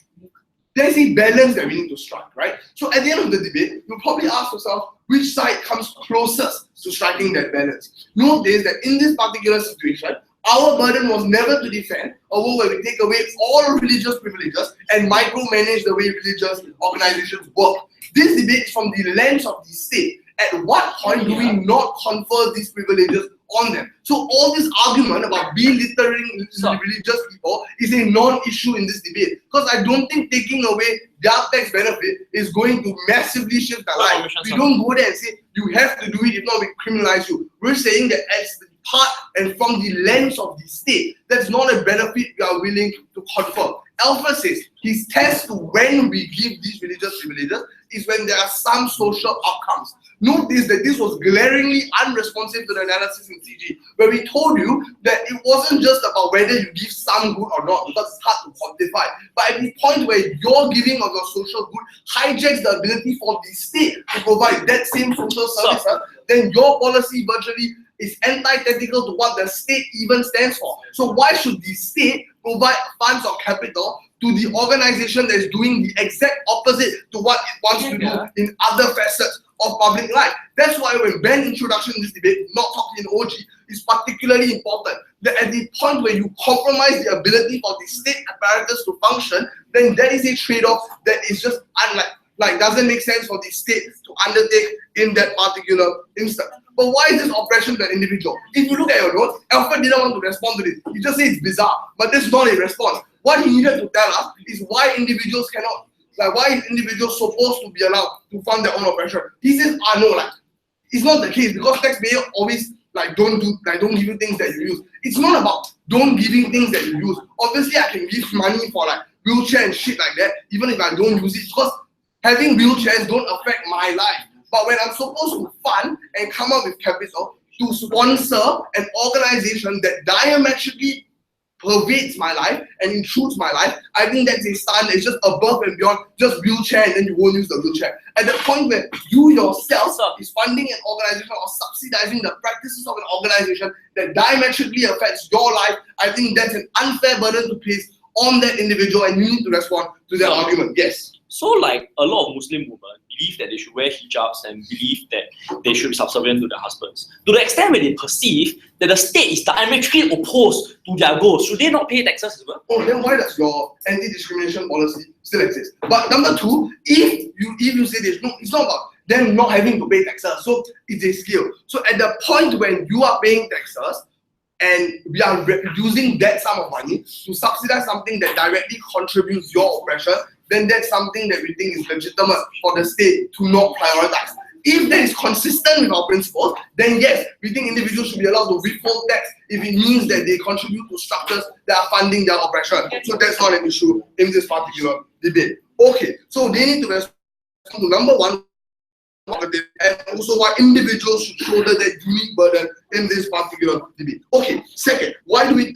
there's a balance that we need to strike, right? So at the end of the debate, you'll probably ask yourself, which side comes closest to striking that balance? Note this, that in this particular situation, our burden was never to defend a world where we take away all religious privileges and micromanage the way religious organizations work. This debate is from the lens of the state. At what point do we not confer these privileges on them? So all this argument about belittling religious people is a non-issue in this debate, because I don't think taking away their tax benefit is going to massively shift their life. We don't go there and say you have to do it, if not we criminalize you. We're saying that as the part and from the lens of the state, that's not a benefit we are willing to confer. Alpha says his test to when we give these religious privileges is when there are some social outcomes. Notice that this was glaringly unresponsive to the analysis in CG, where we told you that it wasn't just about whether you give some good or not, because it's hard to quantify. But at the point where your giving of your social good hijacks the ability for the state to provide that same social service, then your policy virtually is antithetical to what the state even stands for. So why should the state provide funds or capital to the organization that is doing the exact opposite to what it wants to do in other facets of public life? That's why when Ben introduction in this debate, not talking in OG, is particularly important. That at the point where you compromise the ability for the state apparatus to function, then that is a trade-off that is just doesn't make sense for the state to undertake in that particular instance. But why is this oppression to an individual? If you look at your notes, Alfred didn't want to respond to this. He just said it's bizarre, but that's not a response. What he needed to tell us is why individuals cannot, why is individuals supposed to be allowed to fund their own oppression? He says, no, it's not the case, because taxpayers always don't give you things that you use. It's not about don't giving things that you use. Obviously, I can give money for wheelchair and shit like that, even if I don't use it, because having wheelchairs don't affect my life. But when I'm supposed to fund and come up with capital to sponsor an organization that diametrically pervades my life and intrudes my life, I think that's a stand that's just above and beyond just wheelchair, and then you won't use the wheelchair. At the point where you yourself is funding an organization or subsidizing the practices of an organization that diametrically affects your life, I think that's an unfair burden to place on that individual, and you need to respond to that argument. Yes. So a lot of Muslim women believe that they should wear hijabs and believe that they should be subservient to their husbands. To the extent where they perceive that the state is diametrically opposed to their goals, should they not pay taxes as well? Oh, then why does your anti-discrimination policy still exist? But number two, if you say this, no, it's not about them not having to pay taxes. So it's a skill. So at the point when you are paying taxes, and we are using that sum of money to subsidize something that directly contributes your oppression, then that's something that we think is legitimate for the state to not prioritize. If that is consistent with our principles, then yes, we think individuals should be allowed to withhold tax if it means that they contribute to structures that are funding their oppression. So that's not an issue in this particular debate. Okay, so they need to respond to number one, and also why individuals should shoulder that unique burden in this particular debate. Okay, second, why do we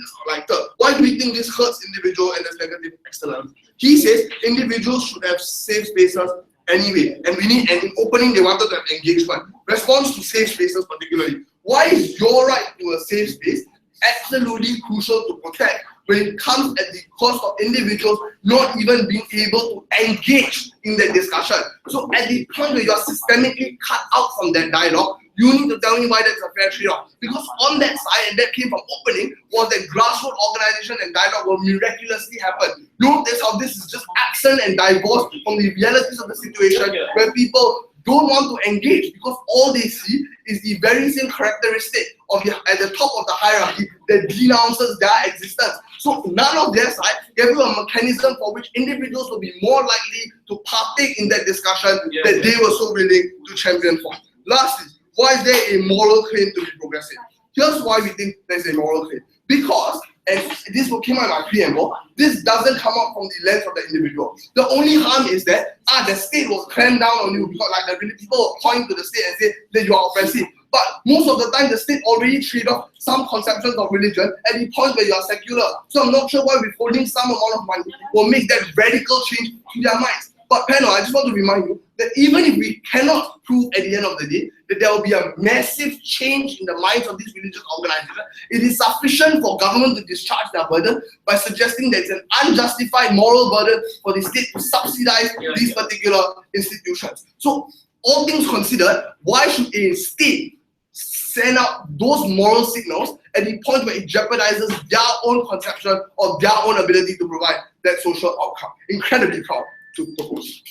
think this hurts individual and there's negative externality? He says individuals should have safe spaces anyway, and we need, and in opening they wanted to have engagement. Response to safe spaces particularly. Why is your right to a safe space absolutely crucial to protect when it comes at the cost of individuals not even being able to engage in that discussion? So at the point where you are systemically cut out from that dialogue, you need to tell me why that's a fair trade-off. Because on that side, and that came from opening, was that grassroots organization and dialogue will miraculously happen. Notice how this is just absent and divorced from the realities of the situation where people don't want to engage because all they see is the very same characteristic of at the top of the hierarchy that denounces their existence. So none of their side gave you a mechanism for which individuals will be more likely to partake in that discussion that they were so willing to champion for. Lastly, why is there a moral claim to be progressive? Here's why we think there's a moral claim. Because, and this will came out in my preamble, this doesn't come up from the lens of the individual. The only harm is that the state will clamp down on you because like the people will point to the state and say that you are oppressive. But most of the time, the state already trade off some conceptions of religion at the point where you are secular. So I'm not sure why withholding some amount of money will make that radical change to their minds. But panel, I just want to remind you that even if we cannot prove at the end of the day that there will be a massive change in the minds of these religious organizations, it is sufficient for government to discharge their burden by suggesting that it's an unjustified moral burden for the state to subsidize these particular institutions. So all things considered, why should a state send out those moral signals at the point where it jeopardizes their own conception or their own ability to provide that social outcome? Incredibly proud to propose.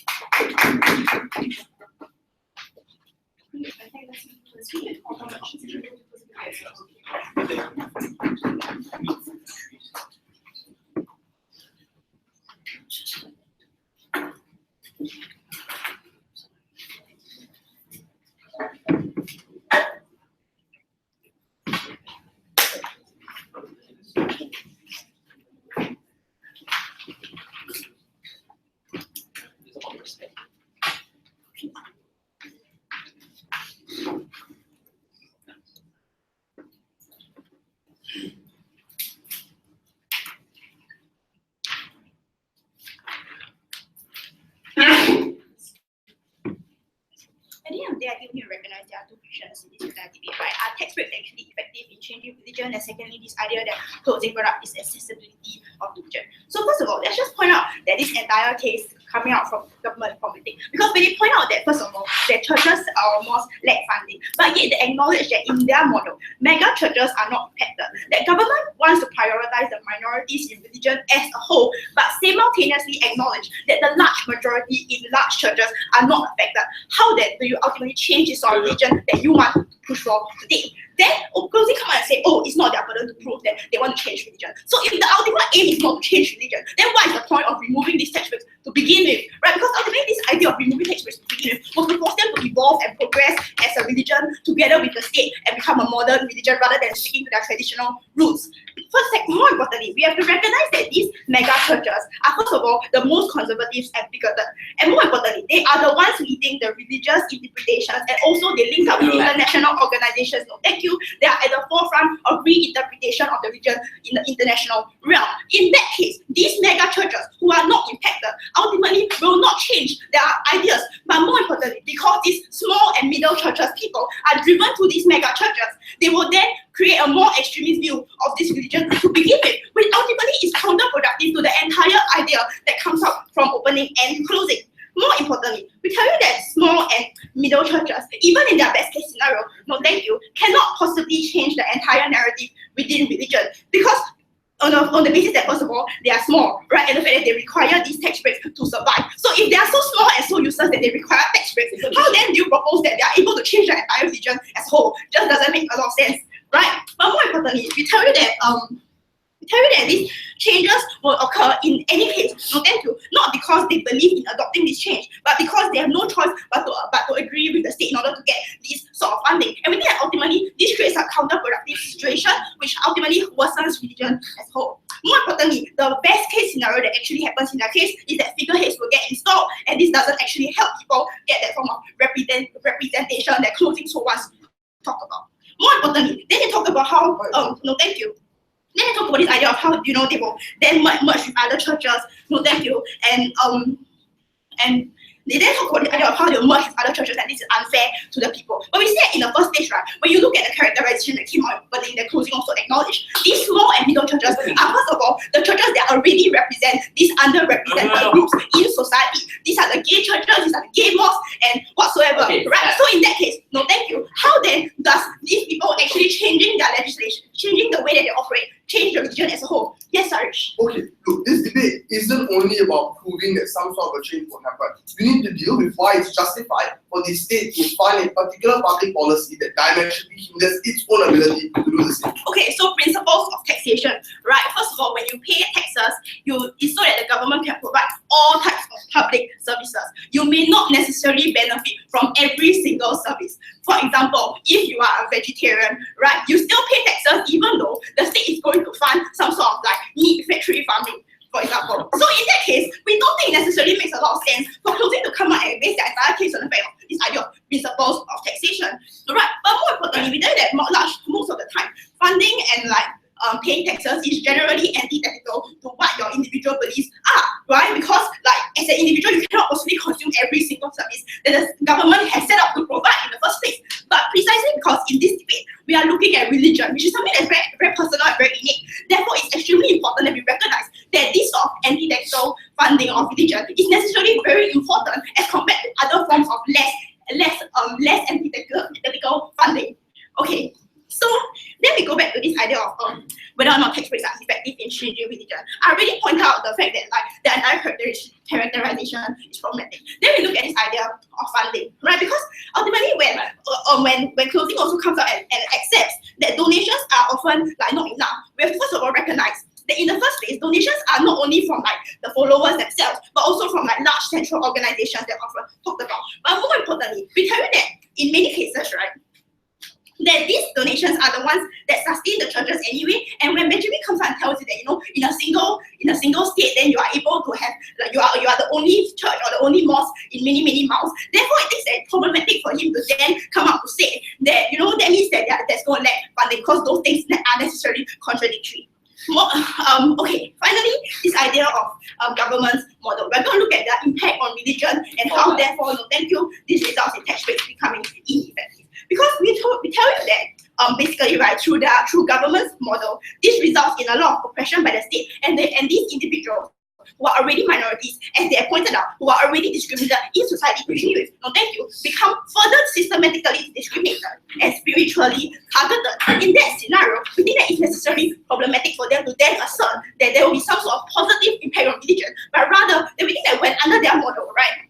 At the end of the day, I think we recognize there are two visions in this entire debate, right? Are tax breaks actually effective in changing religion? And secondly, this idea that closing product is accessibility of religion. So first of all, let's just point out that this entire case coming out from government politics. Because when they point out that, first of all, that churches are almost lack funding, but yet they acknowledge that in their model, mega churches are not impacted. That government wants to prioritize the minorities in religion as a whole, but simultaneously acknowledge that the large majority in large churches are not affected. How then do you ultimately change this sort of religion that you want to push for today? Then closing come out and say, oh, it's not their burden to prove that they want to change religion. So if the ultimate aim is not to change religion, then what is the point of removing these tax breaks to begin with? Right? Because ultimately this idea of removing tax breaks to begin with was to force them to evolve and progress as a religion together with the state and become a modern religion rather than sticking to their traditional roots. First, more importantly, we have to recognize that these mega churches are, first of all, the most conservative and bigoted. And more importantly, they are the ones leading the religious interpretations, and also they link up with international organizations. No, thank you. They are at the forefront of reinterpretation of the religion in the international realm. In that case, these mega churches who are not impacted ultimately will not change their ideas. But more importantly, because these small and middle churches, people are driven to these mega churches, they will then create a more extremist view of this religion to begin with, which ultimately is counterproductive to the entire idea that comes out from opening and closing. More importantly, we tell you that small and middle churches, even in their best case scenario, no thank you, cannot possibly change the entire narrative within religion, because on the basis that, first of all, they are small, right, and the fact that they require these tax breaks to survive. So if they are so small and so useless that they require tax breaks, how then do you propose that they are able to change the entire religion as a whole? Just doesn't make a lot of sense. Right? But more importantly, we tell you that these changes will occur in any case, not because they believe in adopting this change, but because they have no choice but to agree with the state in order to get this sort of funding. And we think that ultimately this creates a counterproductive situation which ultimately worsens religion as a whole. More importantly, the best case scenario that actually happens in that case is that figureheads will get installed, and this doesn't actually help people get that form of representation that closing so wants to talk about. More importantly, then they talk about how Then they talk about this idea of how they will then merge with other churches. And they then talk about the idea of how they will merge with other churches, and this is unfair to the people. But we said in the first stage, right, when you look at the characterization that came out, but in the closing also acknowledged, these small and middle churches are first of all the churches that already represent these underrepresented groups in society. These are the gay churches, these are the gay mosques, and whatsoever. Right? So in that case, how then does these people actually changing their legislation, changing the way that they operate, change the religion as a whole? Yes, Sarish. Okay, look, this debate isn't only about proving that some sort of a change will happen. We need to deal with why it's justified for the state to fund a particular public policy that diametrically hinders its own ability to do the same. Okay, so principles of taxation, right? First of all, when you pay taxes, it's so that the government can provide all types of public services. You may not necessarily benefit from every single service. For example, if you are a vegetarian, right, you still pay taxes even though the state is going to fund some sort of like meat factory farming, for example. So in that case, we don't think it necessarily makes a lot of sense for closing to come out and base the entire case on the fact of this idea of principles of taxation, right? But more importantly, we know that most of the time, funding and paying taxes is generally antithetical to what your individual beliefs are, right? Because as an individual, you cannot possibly consume every single service that the government has set up to provide in the first place. But precisely because in this debate, we are looking at religion, which is something that's very, very personal and very innate. Therefore, it's extremely important that we recognize that this sort of antithetical funding of religion is necessarily very important as compared to other forms of less antithetical funding. Okay. So then we go back to this idea of whether or not tax breaks are effective in changing religion. I already point out the fact that the entire characterization is problematic. Then we look at this idea of funding, right? Because ultimately when closing also comes out and accepts that donations are often not enough, we have to first of all recognize that in the first place, donations are not only from the followers themselves, but also from large central organizations that often talked about. But more importantly, we tell you that in many cases, right, that these donations are the ones that sustain the churches anyway. And when Benjamin comes out and tells you that in a single state, then you are able to have you are the only church or the only mosque in many mouths. Therefore, it is very problematic for him to then come out to say that that means that there's no lack funding because those things are necessarily contradictory. Okay, finally, this idea of government's model. We're going to look at the impact on religion and how, therefore, this results in tax rates becoming ineffective. Because we tell you that basically, right, through government's model, this results in a lot of oppression by the state, and these individuals who are already minorities, as they have pointed out, who are already discriminated in society to begin with, become further systematically discriminated and spiritually targeted. In that scenario, we think that it's necessarily problematic for them to then assert that there will be some sort of positive impact on religion, but rather, we think that when under their model, right,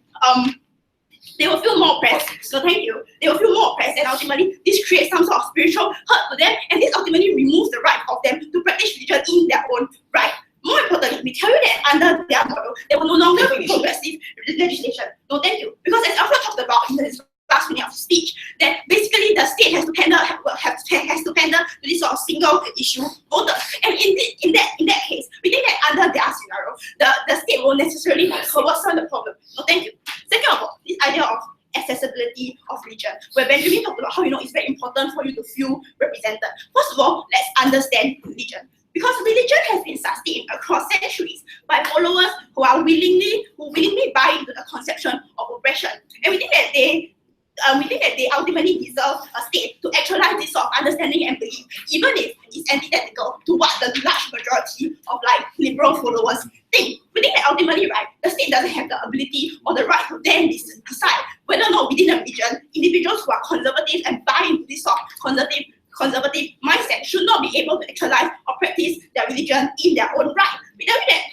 they will feel more oppressed. So they will feel more oppressed, and ultimately this creates some sort of spiritual hurt for them, and this ultimately removes the right of them to practice religion in their own right. More importantly, we tell you that under their model, there will no longer be progressive legislation. No, thank you. Because as Alfred talked about in his last minute of speech, that basically the state has to pander to this sort of single issue voters. And in that case, we think that under their scenario, the state will necessarily worsen the problem. No, thank you. Second of all, this idea of accessibility of religion, where Benjamin talked about how it's very important for you to feel represented. First of all, let's understand religion. Because religion has been sustained across centuries by followers who willingly buy into the conception of oppression. And we think that they ultimately deserve a state to actualize this sort of understanding and belief, even if it's antithetical to what the large majority of liberal followers think. We think that ultimately, right, the state doesn't have the ability or the right to then decide whether or not within a religion, individuals who are conservative and buy into this sort of conservative mindset should not be able to actualize or practice their religion in their own right. We know that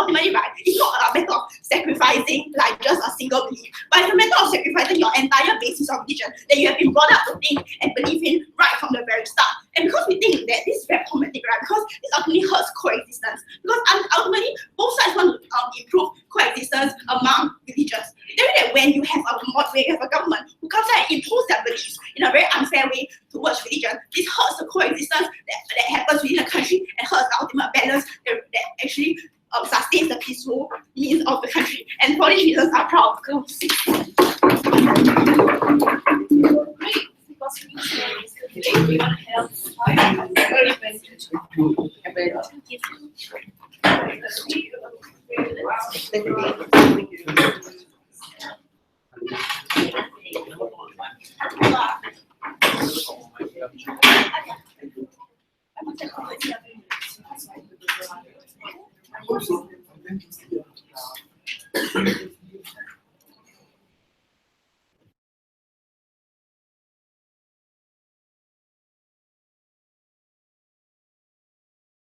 ultimately, right, it's not a matter of sacrificing like just a single belief, but it's a matter of sacrificing your entire basis of religion that you have been brought up to think and believe in right from the very start. And because we think that this is very problematic, right, because this ultimately hurts coexistence. Because ultimately, both sides want to improve coexistence among religions. Then that when you have a government who comes out and impose their beliefs in a very unfair way towards religion, this hurts the coexistence that happens within the country and hurts the ultimate balance that actually sustains the peaceful means of the country. And for these reasons, I'm proud of girls. Great. Because we want to help. I hope so.